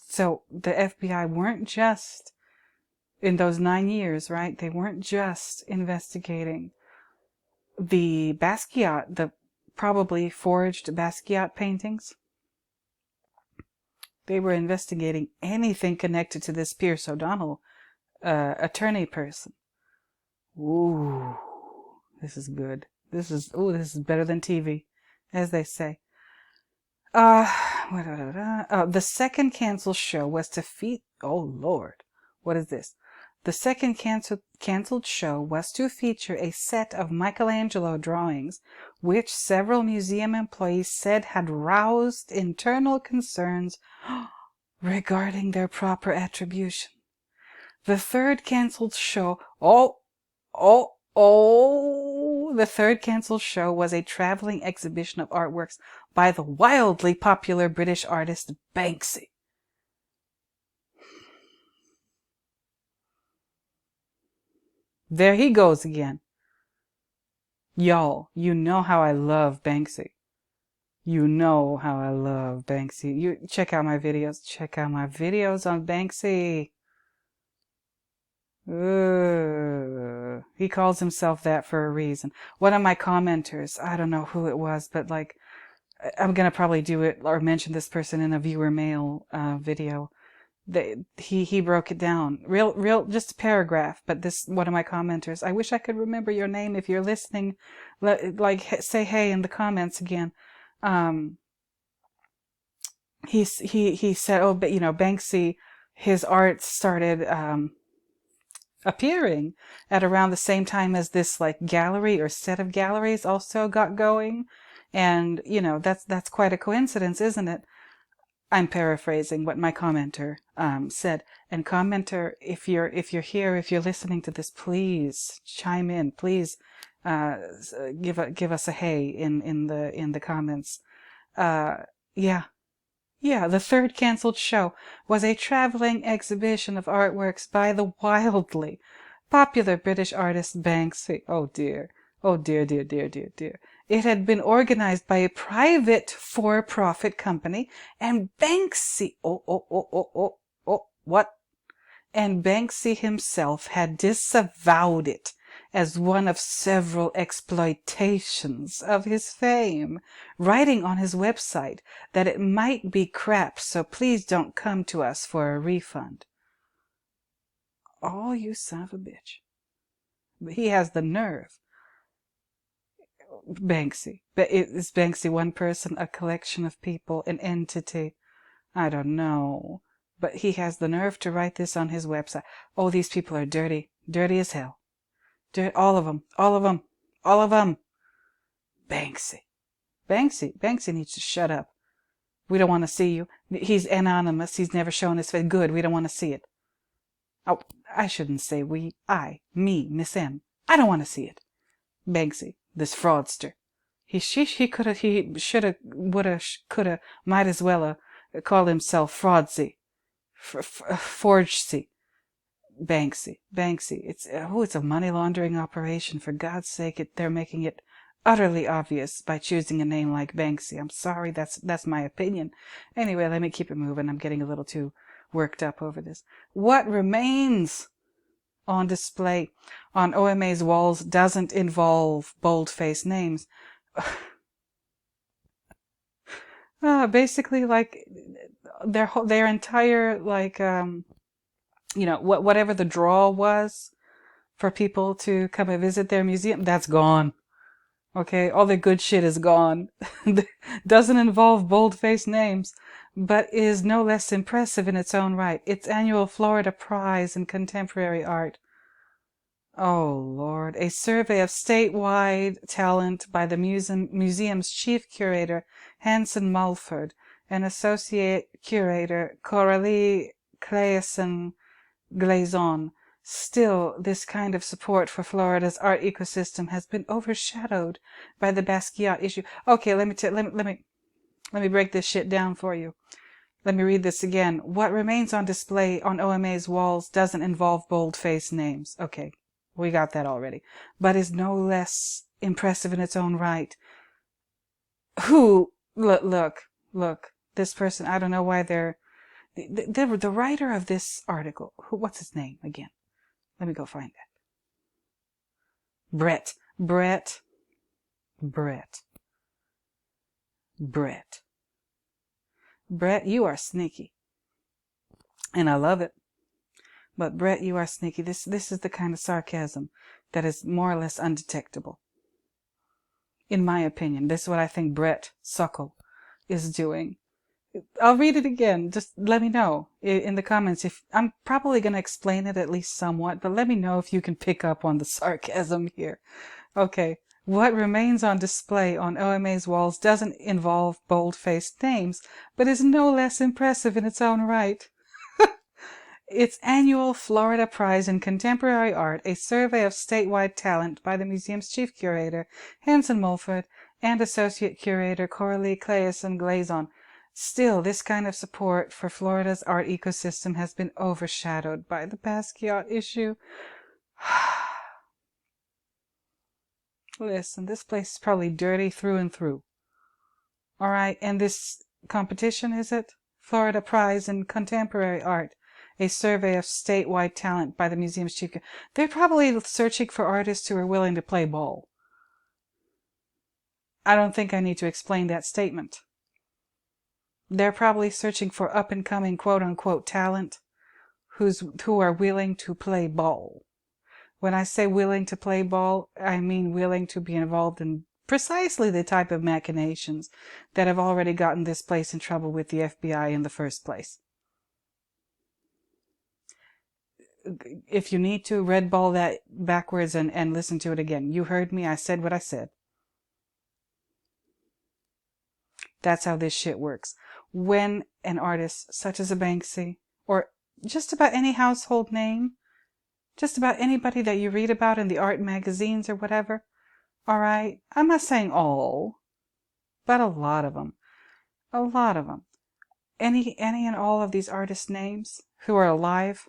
So the FBI weren't just, in those 9 years, right? They weren't just investigating the Basquiat, the probably forged Basquiat paintings. They were investigating anything connected to this Pierce O'Donnell attorney person. Ooh, this is good. This is better than TV, as they say. The second canceled show was to feature. Oh Lord, what is this? The second canceled show was to feature a set of Michelangelo drawings, which several museum employees said had roused internal concerns regarding their proper attribution. The third canceled show, the third canceled show was a traveling exhibition of artworks by the wildly popular British artist Banksy. There he goes again. Y'all, you know how I love Banksy. You know how I love Banksy. You check out my videos. Check out my videos on Banksy. He calls himself that for a reason. One of my commenters, I don't know who it was, but like, I'm gonna probably do it or mention this person in a viewer mail video. He broke it down, real, just a paragraph. But this one of my commenters, I wish I could remember your name. If you're listening, like say hey in the comments again. He said, oh, but you know, Banksy, his art started appearing at around the same time as this like gallery or set of galleries also got going, and you know that's quite a coincidence, isn't it? I'm paraphrasing what my commenter said. And commenter, if you're here, if you're listening to this, please chime in. Please give us a hey in the comments. Yeah, the third canceled show was a traveling exhibition of artworks by the wildly popular British artist Banksy. Oh dear. Oh dear, dear, dear, dear, dear. It had been organized by a private for-profit company, and Banksy, what? And Banksy himself had disavowed it as one of several exploitations of his fame, writing on his website that it might be crap, so please don't come to us for a refund. Oh, you son of a bitch. He has the nerve. Banksy. But is Banksy one person, a collection of people, an entity? I don't know. But he has the nerve to write this on his website. Oh, these people are dirty. Dirty as hell. All of them. All of them. All of them. Banksy. Banksy needs to shut up. We don't want to see you. He's anonymous. He's never shown his face. Good. We don't want to see it. Oh, I shouldn't say we. Me, Miss M. I don't want to see it. Banksy, this fraudster. He should have, would have, could have, might as well call himself Fraudsy. Forgesy. Banksy. It's a money laundering operation. For God's sake, they're making it utterly obvious by choosing a name like Banksy. I'm sorry, that's my opinion. Anyway, let me keep it moving. I'm getting a little too worked up over this. What remains on display on OMA's walls doesn't involve bold-faced names. Basically, like their entire like you know, whatever the draw was for people to come and visit their museum, that's gone. Okay, all the good shit is gone. Doesn't involve bold-faced names, but is no less impressive in its own right. Its annual Florida Prize in Contemporary Art. Oh, Lord. A survey of statewide talent by the museum's chief curator, Hanson Mulford, and associate curator, Coralie Claesson Glazon. Still, this kind of support for Florida's art ecosystem has been overshadowed by the Basquiat issue. Okay, let me break this shit down for you. Let me read this again. What remains on display on OMA's walls doesn't involve bold-faced names. Okay, we got that already. But is no less impressive in its own right. Look, this person, I don't know why they're... The writer of this article, what's his name again? Let me go find that. Brett, you are sneaky. And I love it. But Brett, you are sneaky. This is the kind of sarcasm that is more or less undetectable. In my opinion, this is what I think Brett Suckle is doing. I'll read it again. Just let me know in the comments. If I'm probably going to explain it at least somewhat, but let me know if you can pick up on the sarcasm here. Okay. What remains on display on OMA's walls doesn't involve bold-faced names, but is no less impressive in its own right. Its annual Florida Prize in Contemporary Art, a survey of statewide talent by the museum's chief curator, Hanson Mulford, and associate curator Coralie Claesson Glazon. Still, this kind of support for Florida's art ecosystem has been overshadowed by the Basquiat issue. Listen, this place is probably dirty through and through. All right, and this competition, is it? Florida Prize in Contemporary Art, a survey of statewide talent by the museum's chief. They're probably searching for artists who are willing to play ball. I don't think I need to explain that statement. They're probably searching for up-and-coming quote-unquote talent who are willing to play ball. When I say willing to play ball, I mean willing to be involved in precisely the type of machinations that have already gotten this place in trouble with the FBI in the first place. If you need to, red ball that backwards and listen to it again. You heard me. I said what I said. That's how this shit works. When an artist, such as a Banksy, or just about any household name, just about anybody that you read about in the art magazines or whatever, all right? I'm not saying all, but a lot of them. A lot of them. Any and all of these artists' names who are alive,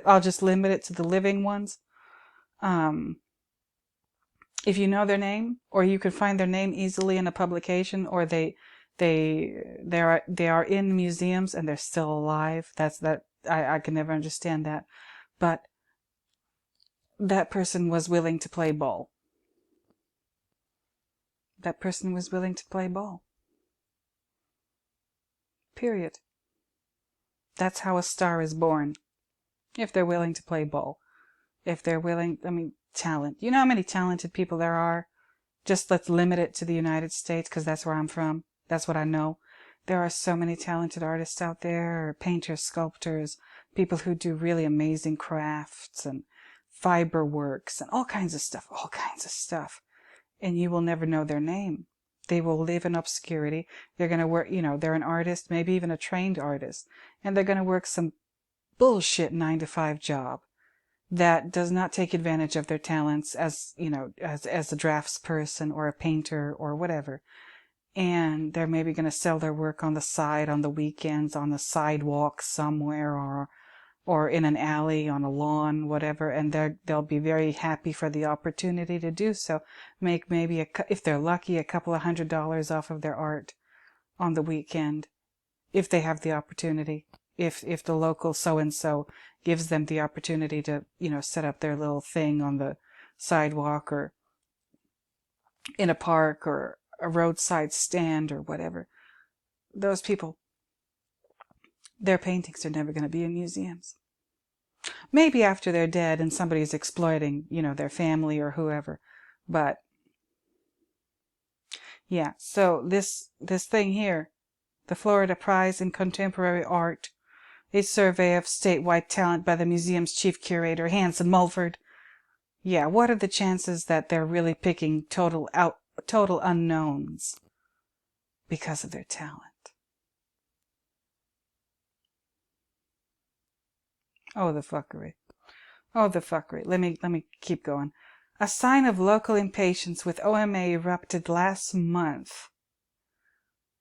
I'll just limit it to the living ones. If you know their name, or you can find their name easily in a publication, or they are in museums and they're still alive. I can never understand that. But that person was willing to play ball. That person was willing to play ball. Period. That's how a star is born. If they're willing to play ball. If they're willing, talent. You know how many talented people there are? Just let's limit it to the United States, because that's where I'm from. That's what I know. There are so many talented artists out there, painters, sculptors, people who do really amazing crafts and fiber works and all kinds of stuff. And you will never know their name. They will live in obscurity. They're going to work, they're an artist, maybe even a trained artist, and they're going to work some bullshit 9-to-5 job that does not take advantage of their talents as a draftsperson or a painter or whatever. And they're maybe going to sell their work on the side, on the weekends, on the sidewalk somewhere, or in an alley, on a lawn, whatever, and they'll be very happy for the opportunity to do so. Make maybe, if they're lucky, a couple of $100s off of their art on the weekend, if they have the opportunity. If the local so-and-so gives them the opportunity to, set up their little thing on the sidewalk or in a park or a roadside stand or whatever. Those people, their paintings are never going to be in museums. Maybe after they're dead and somebody's exploiting, their family or whoever. But yeah, so this thing here, the Florida Prize in Contemporary Art, a survey of statewide talent by the museum's chief curator, Hanson Mulford. Yeah, what are the chances that they're really picking total unknowns because of their talent? Oh, the fuckery. Oh, the fuckery. Let me keep going. A sign of local impatience with OMA erupted last month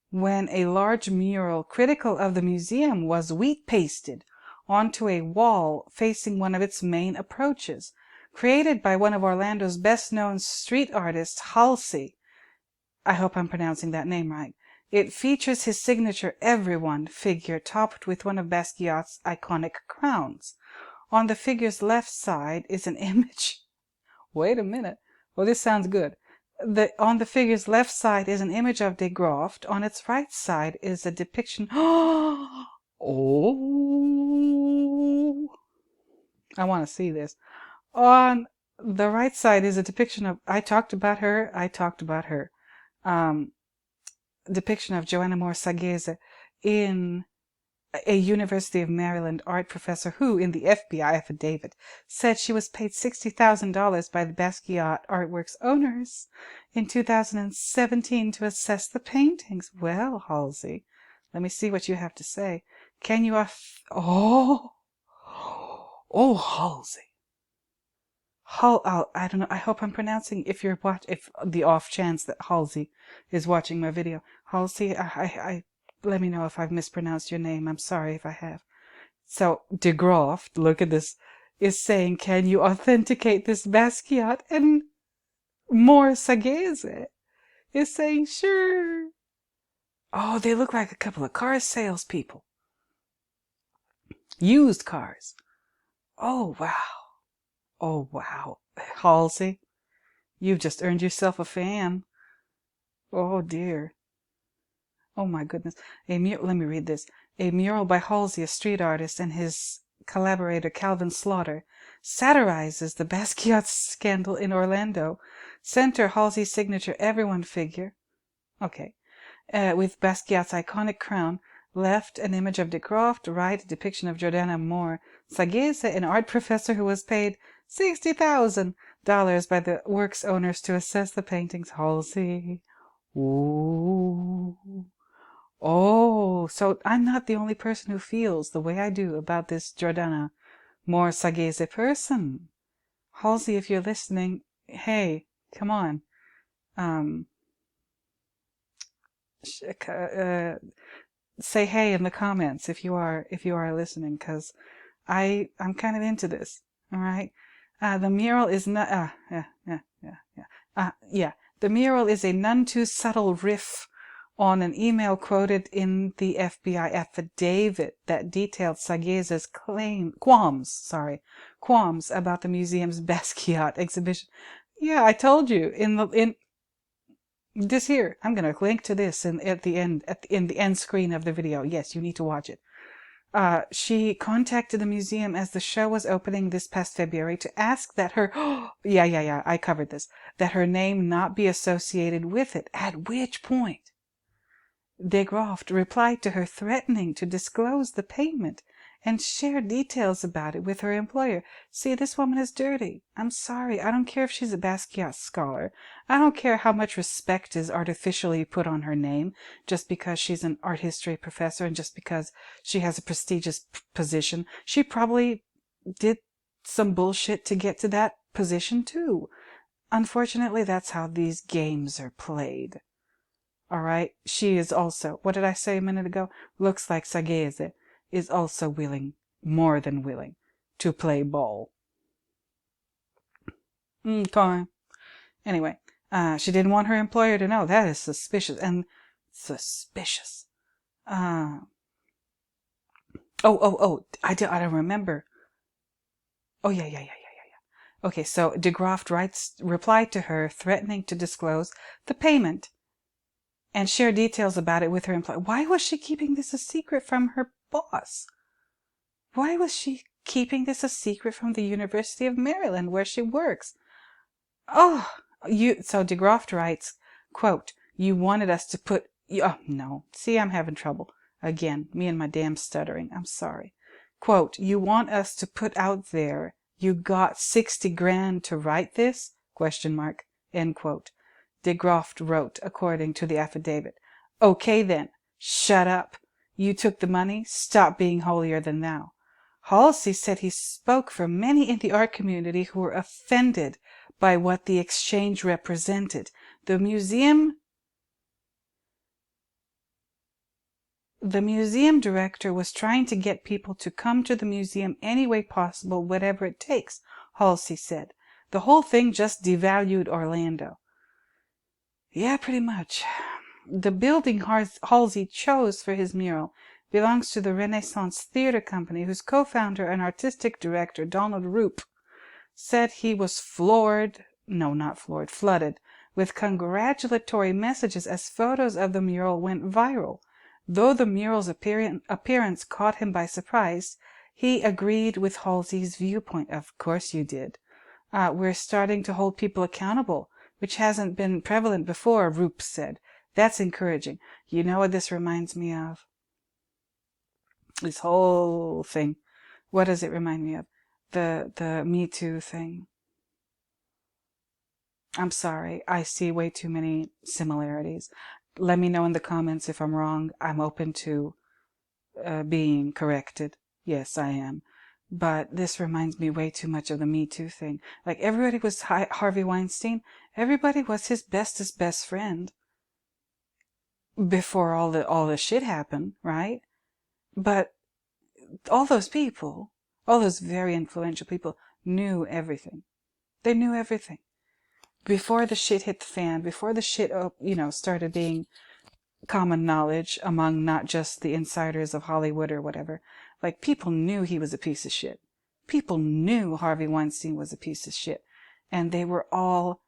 when a large mural critical of the museum was wheat-pasted onto a wall facing one of its main approaches, created by one of Orlando's best-known street artists, Halsi. I hope I'm pronouncing that name right. It features his signature "Everyone" figure topped with one of Basquiat's iconic crowns. On the figure's left side is an image. Wait a minute. Well, this sounds good. On the figure's left side is an image of de Graaf. On its right side is a depiction. Oh, I want to see this. On the right side is a depiction of. I talked about her. Depiction of Joanna Moore Sagese. in a University of Maryland art professor who, in the FBI affidavit, said she was paid $60,000 by the Basquiat artworks owners in 2017 to assess the paintings. Well, Halsey, let me see what you have to say. Can you oh, Halsey. I don't know. I hope I'm pronouncing. If the off chance that Halsey is watching my video, Halsey, let me know if I've mispronounced your name. I'm sorry if I have. So de Groft, look at this, is saying, can you authenticate this Basquiat? And more Sagese is saying, sure. Oh, they look like a couple of car salespeople. Used cars. Oh wow. Oh wow. Halsey, you've just earned yourself a fan. Oh dear. Oh my goodness. Let me read this. A mural by Halsey, a street artist, and his collaborator Calvin Slaughter satirizes the Basquiat scandal in Orlando. Center Halsey's signature everyone figure. Okay. With Basquiat's iconic crown. Left, an image of de Groft. Right, a depiction of Jordana Moore. Sagese, an art professor who was paid $60,000 by the works owners to assess the paintings. Halsey. Ooh. Oh, so I'm not the only person who feels the way I do about this Jordana Moore Sagese person. Halsey, if you're listening, hey, come on. Say hey in the comments if you are listening, because I'm kind of into this. All right. The mural is not. The mural is a none too subtle riff on an email quoted in the FBI affidavit that detailed Sagese's qualms about the museum's Basquiat exhibition. Yeah, I told you in this here. I'm gonna link to this in the end screen of the video. Yes, you need to watch it. She contacted the museum as the show was opening this past February to ask that her I covered this, that her name not be associated with it, at which point de Groft replied to her threatening to disclose the payment and share details about it with her employer. See, this woman is dirty. I'm sorry. I don't care if she's a Basquiat scholar. I don't care how much respect is artificially put on her name just because she's an art history professor and just because she has a prestigious position. She probably did some bullshit to get to that position too. Unfortunately, that's how these games are played. All right. She is also, what did I say a minute ago? Looks like Sagese is also willing, more than willing, to play ball. Okay. Anyway, she didn't want her employer to know. That is suspicious. And suspicious. I don't remember. Oh, yeah. Okay, so de Groft replied to her, threatening to disclose the payment and share details about it with her employer. Why was she keeping this a secret from her boss? Why was she keeping this a secret from the University of Maryland, where she works? So de Groft writes, quote, you wanted us to put, no, see, I'm having trouble. Again, me and my damn stuttering. I'm sorry. Quote, you want us to put out there, you got 60 grand to write this? Question mark, end quote. De Groft wrote, according to the affidavit. Okay then, shut up. You took the money, stop being holier than thou. Halsey said he spoke for many in the art community who were offended by what the exchange represented. The museum director was trying to get people to come to the museum any way possible, whatever it takes, Halsey said. The whole thing just devalued Orlando. Yeah, pretty much. The building Halsey chose for his mural belongs to the Renaissance Theater Company, whose co-founder and artistic director, Donald Roop, said he was flooded with congratulatory messages as photos of the mural went viral. Though the mural's appearance caught him by surprise, he agreed with Halsey's viewpoint. Of course you did. We're starting to hold people accountable, which hasn't been prevalent before, Roop said. That's encouraging. You know what this reminds me of? This whole thing. What does it remind me of? The Me Too thing. I'm sorry. I see way too many similarities. Let me know in the comments if I'm wrong. I'm open to being corrected. Yes, I am. But this reminds me way too much of the Me Too thing. Like, everybody was Harvey Weinstein. Everybody was his bestest best friend before all the shit happened, right? But all those people, all those very influential people, knew everything. They knew everything. Before the shit hit the fan, before the shit, started being common knowledge among not just the insiders of Hollywood or whatever. Like, people knew he was a piece of shit. People knew Harvey Weinstein was a piece of shit. And they were all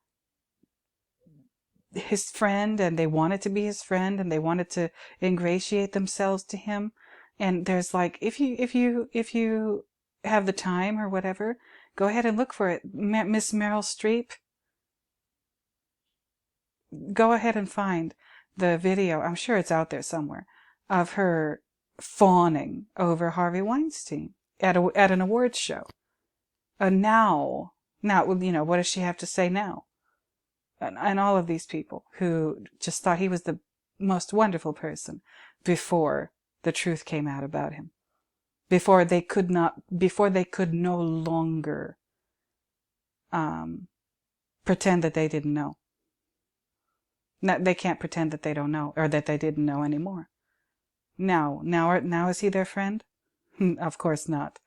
his friend, and they wanted to be his friend, and they wanted to ingratiate themselves to him. And there's like, if you have the time or whatever, go ahead and look for it. Miss Meryl Streep. Go ahead and find the video, I'm sure it's out there somewhere, of her fawning over Harvey Weinstein at an awards show. Now, what does she have to say now? And all of these people who just thought he was the most wonderful person before the truth came out about him. Before they could no longer pretend that they didn't know. They can't pretend that they don't know, or that they didn't know anymore. Now is he their friend? Of course not.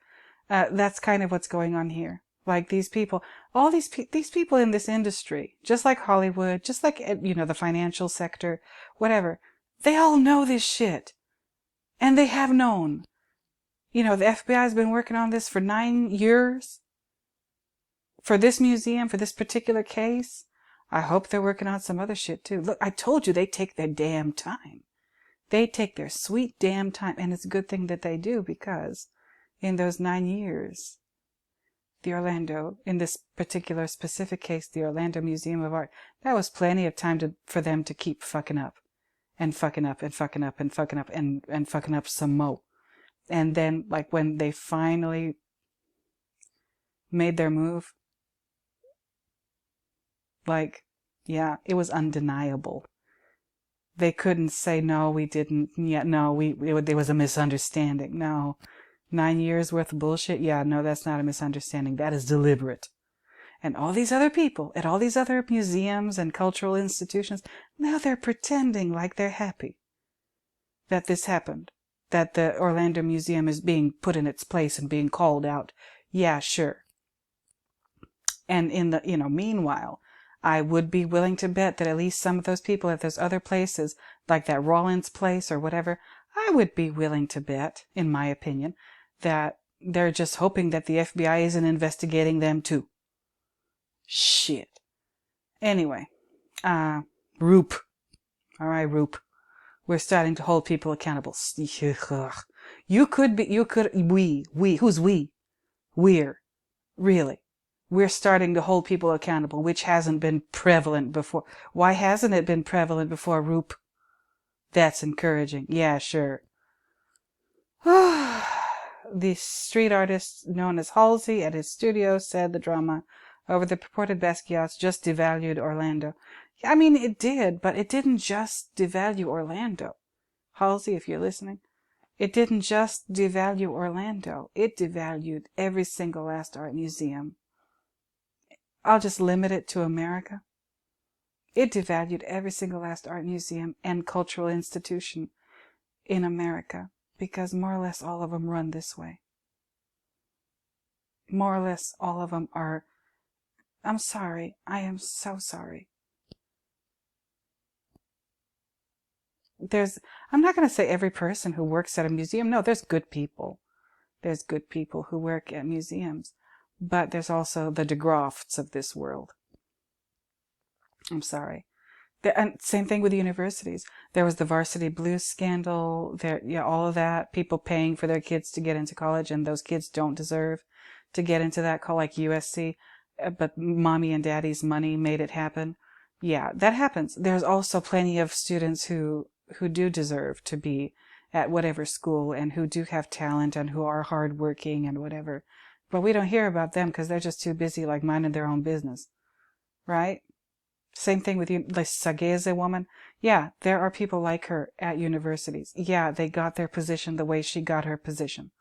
That's kind of what's going on here. Like, these people, all these people in this industry, just like Hollywood, just like, the financial sector, whatever, they all know this shit. And they have known. The FBI has been working on this for 9 years. For this museum, for this particular case. I hope they're working on some other shit too. Look, I told you they take their damn time. They take their sweet damn time. And it's a good thing that they do, because in those 9 years, in this particular specific case, the Orlando Museum of Art, that was plenty of time for them to keep fucking up. And fucking up and fucking up and fucking up and fucking up some more. And then, like, when they finally made their move, like, yeah, it was undeniable. They couldn't say, no, we didn't. Yeah, no, there was a misunderstanding. No. 9 years worth of bullshit? Yeah, no, that's not a misunderstanding. That is deliberate. And all these other people at all these other museums and cultural institutions, now they're pretending like they're happy that this happened. That the Orlando Museum is being put in its place and being called out. Yeah, sure. And in the, meanwhile, I would be willing to bet that at least some of those people at those other places, like that Rollins place or whatever, I would be willing to bet, in my opinion, that they're just hoping that the FBI isn't investigating them too. Shit. Anyway, Roop. All right, Roop. We're starting to hold people accountable. Who's we? We're. Really. We're starting to hold people accountable, which hasn't been prevalent before. Why hasn't it been prevalent before, Roop? That's encouraging. Yeah, sure. The street artist known as Halsi at his studio said the drama over the purported Basquiat's just devalued Orlando. I mean, it did, but it didn't just devalue Orlando. Halsey, if you're listening, it didn't just devalue Orlando. It devalued every single last art museum. I'll just limit it to America. It devalued every single last art museum and cultural institution in America, because more or less all of them run this way. More or less all of them are... I'm sorry. I am so sorry. I'm not going to say every person who works at a museum. No, there's good people. There's good people who work at museums. But there's also the DeGrofts of this world. I'm sorry. And same thing with the universities. There was the varsity blues scandal. All of that. People paying for their kids to get into college, and those kids don't deserve to get into that college, like USC. But mommy and daddy's money made it happen. Yeah, that happens. There's also plenty of students who do deserve to be at whatever school and who do have talent and who are hardworking and whatever. But we don't hear about them because they're just too busy like minding their own business, right? Same thing with you, the Sageze woman. Yeah, there are people like her at universities. Yeah, they got their position the way she got her position.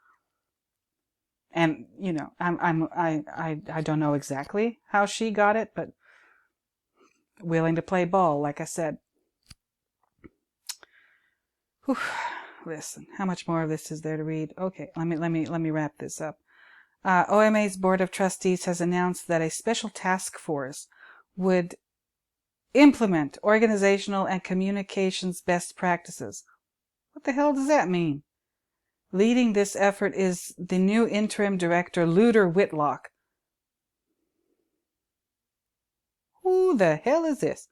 And you know, I don't know exactly how she got it, but willing to play ball, like I said. Whew. Listen, how much more of this is there to read? Okay, let me wrap this up. OMA's Board of Trustees has announced that a special task force would implement organizational and communications best practices. What the hell does that mean? Leading this effort is the new interim director, Luder Whitlock. Who the hell is this?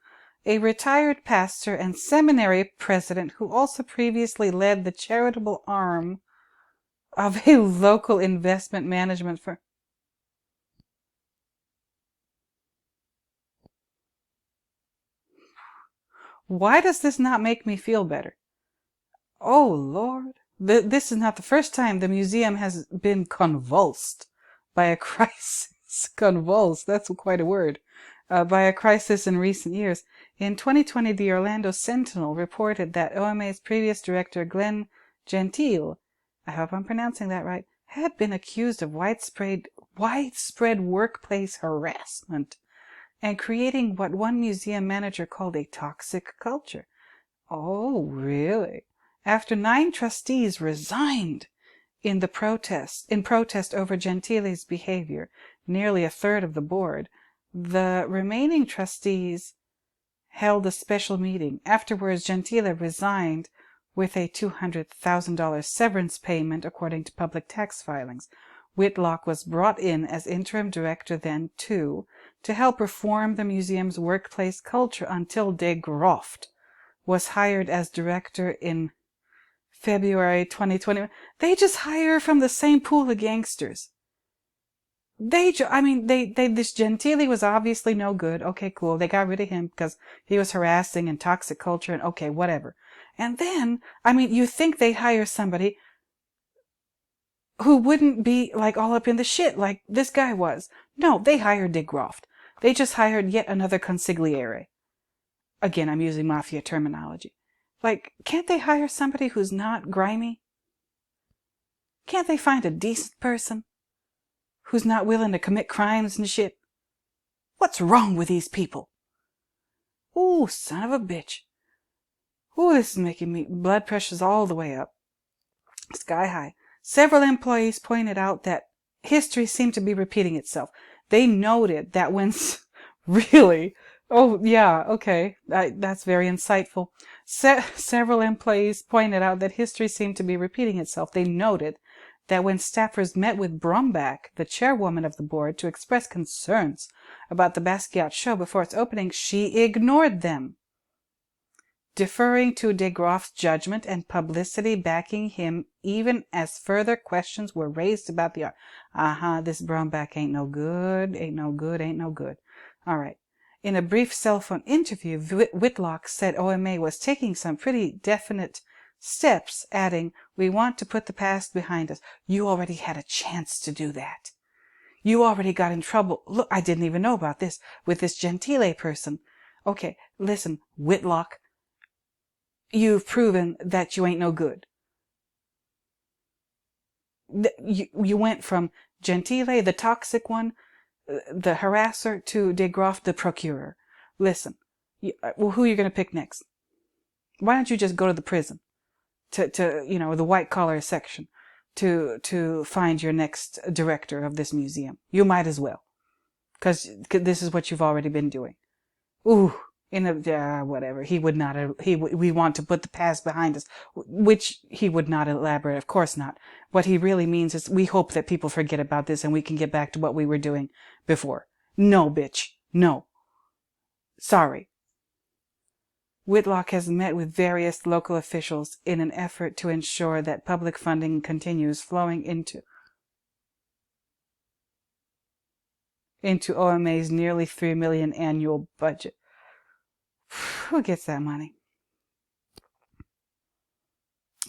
A retired pastor and seminary president who also previously led the charitable arm of a local investment management firm. Why does this not make me feel better? Oh, Lord. This is not the first time the museum has been convulsed by a crisis. Convulsed, that's quite a word. By a crisis in recent years. In 2020, the Orlando Sentinel reported that OMA's previous director, Glenn Gentile, I hope I'm pronouncing that right, had been accused of widespread workplace harassment and creating what one museum manager called a toxic culture. Oh, really? After 9 trustees resigned in protest over Gentile's behavior, nearly a third of the board, the remaining trustees held a special meeting. Afterwards, Gentile resigned with a $200,000 severance payment, according to public tax filings. Whitlock was brought in as interim director then, too, to help reform the museum's workplace culture until De Groft was hired as director in February 2020. They just hire from the same pool of gangsters. This Gentile was obviously no good. Okay, cool. They got rid of him because he was harassing and toxic culture and okay, whatever. And then, you think they'd hire somebody who wouldn't be like all up in the shit like this guy was. No, they hired De Groft. They just hired yet another consigliere. Again, I'm using mafia terminology. Like, can't they hire somebody who's not grimy? Can't they find a decent person who's not willing to commit crimes and shit? What's wrong with these people? Ooh, son of a bitch. Ooh, this is making me blood pressure's all the way up. Sky high. Several employees pointed out that history seemed to be repeating itself. They noted that when really, oh yeah, okay, that's very insightful. Several employees pointed out that history seemed to be repeating itself. They noted that when staffers met with Brumback, the chairwoman of the board, to express concerns about the Basquiat show before its opening, she ignored them, deferring to De Groff's judgment and publicity backing him even as further questions were raised about the art. This Brumback ain't no good, ain't no good, ain't no good. All right. In a brief cell phone interview, Whitlock said OMA was taking some pretty definite steps, adding, "We want to put the past behind us." You already had a chance to do that. You already got in trouble. Look, I didn't even know about this with this Gentile person. Okay, listen, Whitlock, you've proven that you ain't no good. You went from Gentile, the toxic one, the harasser, to De Groff, the procurer. Listen, who are you going to pick next? Why don't you just go to the prison, to the white collar section, to find your next director of this museum? You might as well, because this is what you've already been doing. Ooh, whatever. He would not. We want to put the past behind us, which he would not elaborate. Of course not. What he really means is we hope that people forget about this and we can get back to what we were doing before. No, bitch. No. Sorry. Whitlock has met with various local officials in an effort to ensure that public funding continues flowing into OMA's nearly $3 million annual budget. Who gets that money?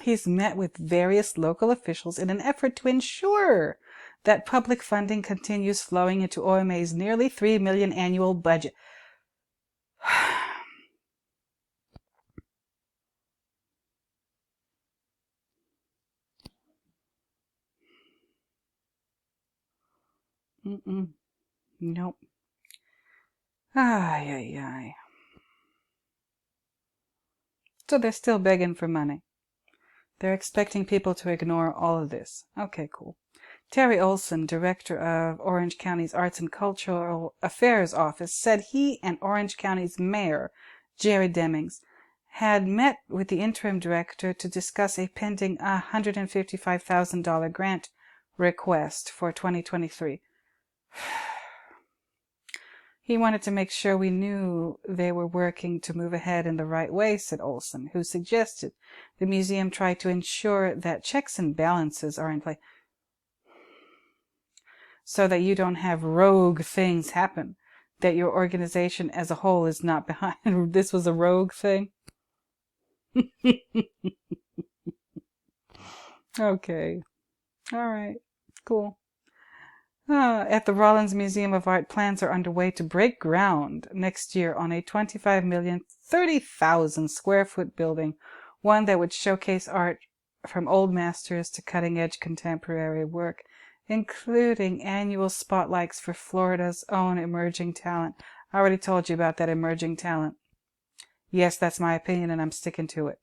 He's met with various local officials in an effort to ensure that public funding continues flowing into OMA's nearly $3 million annual budget. Nope. Ay, ay, ay. So they're still begging for money. They're expecting people to ignore all of this. Okay, cool. Terry Olson, director of Orange County's Arts and Cultural Affairs Office, said he and Orange County's mayor, Jerry Demings, had met with the interim director to discuss a pending $155,000 grant request for 2023. He wanted to make sure we knew they were working to move ahead in the right way, said Olson, who suggested the museum try to ensure that checks and balances are in place so that you don't have rogue things happen, that your organization as a whole is not behind. This was a rogue thing? Okay. All right. Cool. At the Rollins Museum of Art, plans are underway to break ground next year on a 25,030,000 square foot building, one that would showcase art from old masters to cutting-edge contemporary work, including annual spotlights for Florida's own emerging talent. I already told you about that emerging talent. Yes, that's my opinion, and I'm sticking to it.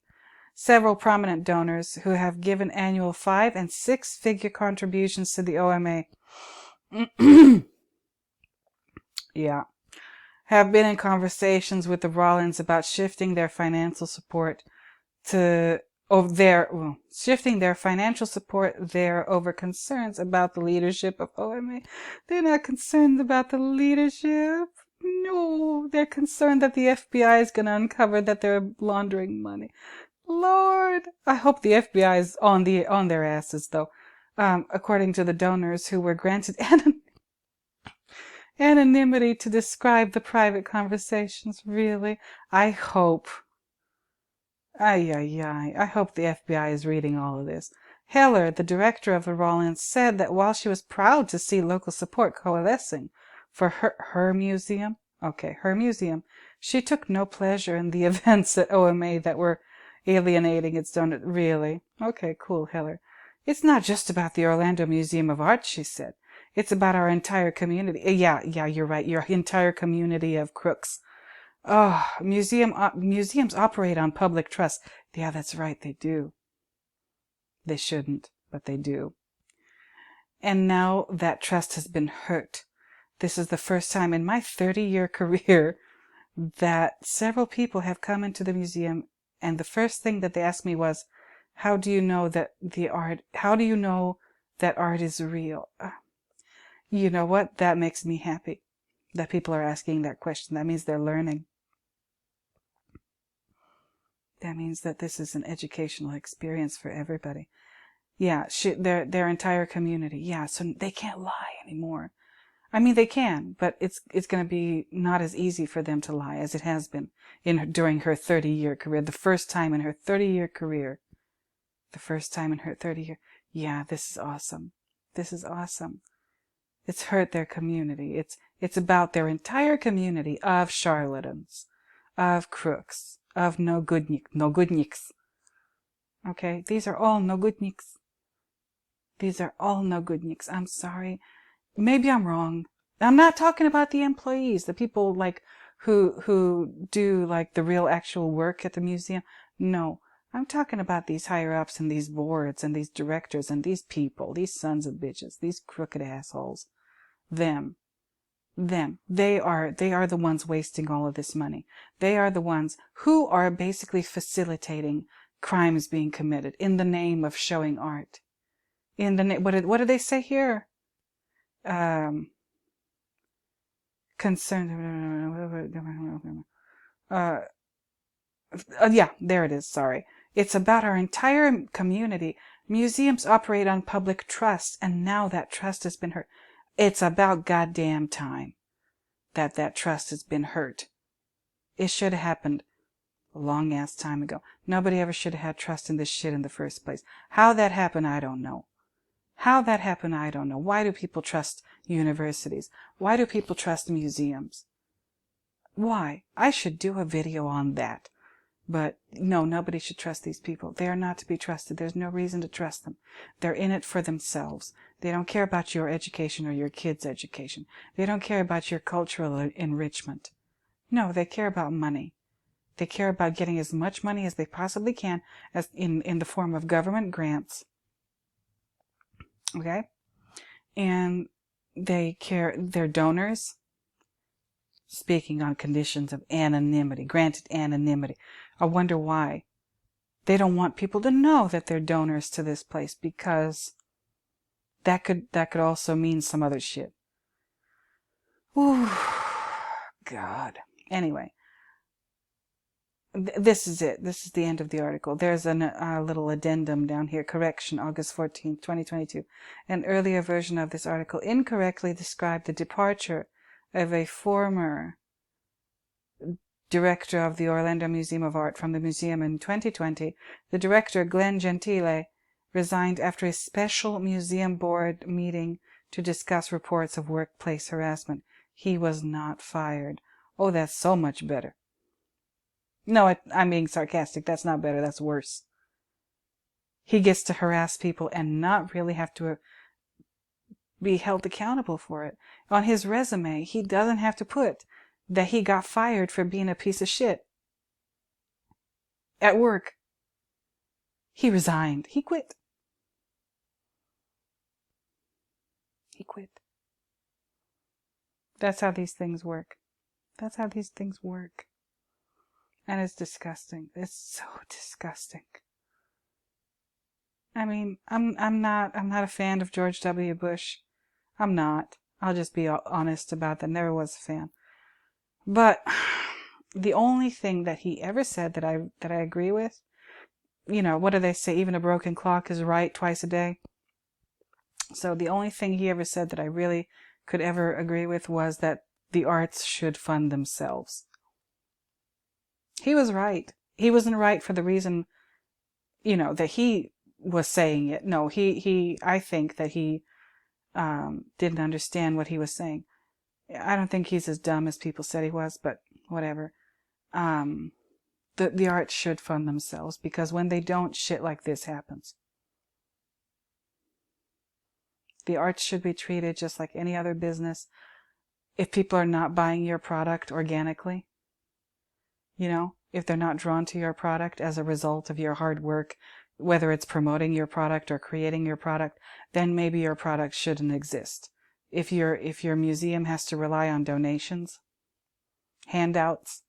Several prominent donors who have given annual 5- and 6-figure contributions to the OMA yeah, have been in conversations with the Rollins about shifting their financial support there over concerns about the leadership of OMA. They're not concerned about the leadership. No, they're concerned that the FBI is going to uncover that they're laundering money. Lord, I hope the FBI is on their asses, though. According to the donors who were granted anonymity to describe the private conversations. Really, I hope. I hope the FBI is reading all of this. Heller, the director of the Rollins, said that while she was proud to see local support coalescing for her museum, she took no pleasure in the events at OMA that were alienating its donors. Really? Okay, cool, Heller. It's not just about the Orlando Museum of Art, she said. It's about our entire community. Yeah, you're right. Your entire community of crooks. Oh, museums operate on public trust. Yeah, that's right. They do. They shouldn't, but they do. And now that trust has been hurt. This is the first time in my 30-year career that several people have come into the museum, and the first thing that they asked me was, how do you know that art is real? You know what? That makes me happy that people are asking that question. That means they're learning. That means that this is an educational experience for everybody. Yeah, their entire community. Yeah, so they can't lie anymore. I mean, they can, but it's going to be not as easy for them to lie as it has been during her 30-year career. The first time in her 30-year career. Yeah, this is awesome. This is awesome. It's hurt their community. It's about their entire community of charlatans, of crooks, of no-goodniks. Okay, these are all no-goodniks. These are all no-goodniks. I'm sorry. Maybe I'm wrong. I'm not talking about the employees, the people like who do like the real actual work at the museum. No, I'm talking about these higher ups and these boards and these directors and these people, these sons of bitches, these crooked assholes. Them. They are the ones wasting all of this money. They are the ones who are basically facilitating crimes being committed in the name of showing art. In the name, what do they say here? Yeah, there it is. Sorry. It's about our entire community. Museums operate on public trust, and now that trust has been hurt. It's about goddamn time that trust has been hurt. It should have happened a long ass time ago. Nobody ever should have had trust in this shit in the first place. How that happened, I don't know. How that happened, I don't know. Why do people trust universities? Why do people trust museums? Why? I should do a video on that. But no, nobody should trust these people. They are not to be trusted. There's no reason to trust them. They're in it for themselves. They don't care about your education or your kids' education. They don't care about your cultural enrichment. No, they care about money. They care about getting as much money as they possibly can as in the form of government grants. Okay? And they care, they're donors, speaking on conditions of anonymity, granted anonymity. I wonder why. They don't want people to know that they're donors to this place, because that could also mean some other shit. Ooh, God. Anyway, this is it. This is the end of the article. There's a little addendum down here. Correction, August 14th, 2022. An earlier version of this article incorrectly described the departure of a former director of the Orlando Museum of Art from the museum in 2020. The director, Glenn Gentile, resigned after a special museum board meeting to discuss reports of workplace harassment. He was not fired. Oh, that's so much better. No, I'm being sarcastic. That's not better. That's worse. He gets to harass people and not really have to be held accountable for it. On his resume, he doesn't have to put that he got fired for being a piece of shit at work. He resigned. He quit. He quit. That's how these things work. That's how these things work. And it's disgusting. It's so disgusting. I mean, I'm not a fan of George W. Bush. I'm not. I'll just be honest about that. Never was a fan. But the only thing that he ever said that I agree with, you know, what do they say? Even a broken clock is right twice a day. So the only thing he ever said that I really could ever agree with was that the arts should fund themselves. He was right. He wasn't right for the reason, you know, that he was saying it. No, I think that he didn't understand what he was saying. I don't think he's as dumb as people said he was, but whatever. The arts should fund themselves, because when they don't, shit like this happens. The arts should be treated just like any other business. If people are not buying your product organically, you know, if they're not drawn to your product as a result of your hard work, whether it's promoting your product or creating your product, then maybe your product shouldn't exist. If your museum has to rely on donations, handouts,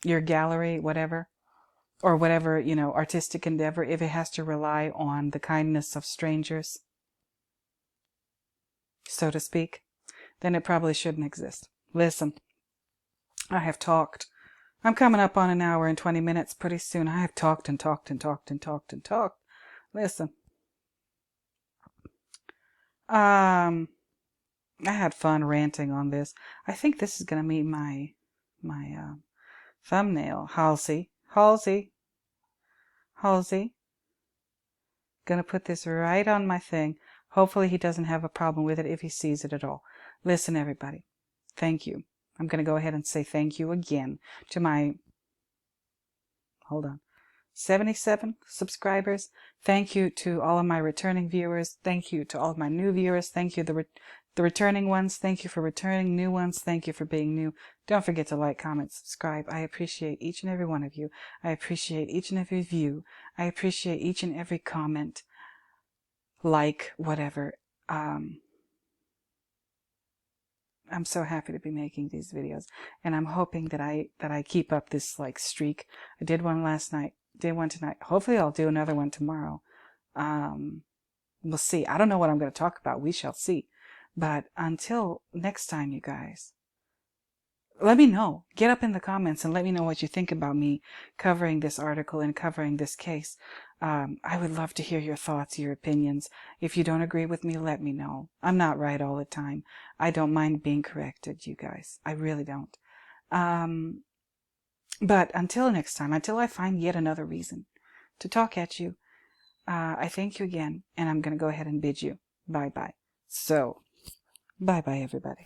your gallery, whatever, or whatever, you know, artistic endeavor, if it has to rely on the kindness of strangers, so to speak, then it probably shouldn't exist. Listen, I have talked. I'm coming up on an hour and 20 minutes pretty soon. I have talked and talked and talked and talked and talked. Listen. I had fun ranting on this. I think this is going to be my thumbnail. Halsi. Gonna put this right on my thing. Hopefully he doesn't have a problem with it if he sees it at all. Listen, everybody. Thank you. I'm going to go ahead and say thank you again to my, 77 subscribers. Thank you to all of my returning viewers. Thank you to all of my new viewers. Thank you, the returning ones. Thank you for returning new ones. Thank you for being new. Don't forget to like, comment, subscribe. I appreciate each and every one of you. I appreciate each and every view. I appreciate each and every comment, like, whatever. I'm so happy to be making these videos, and I'm hoping that I keep up this like streak. I did one last night, did one tonight. Hopefully I'll do another one tomorrow. We'll see. I don't know what I'm going to talk about. We shall see. But until next time, you guys, let me know. Get up in the comments and let me know what you think about me covering this article and covering this case. I would love to hear your thoughts, your opinions. If you don't agree with me, let me know. I'm not right all the time. I don't mind being corrected, you guys. I really don't. But until next time, until I find yet another reason to talk at you, I thank you again, and I'm going to go ahead and bid you bye-bye. So, bye-bye, everybody.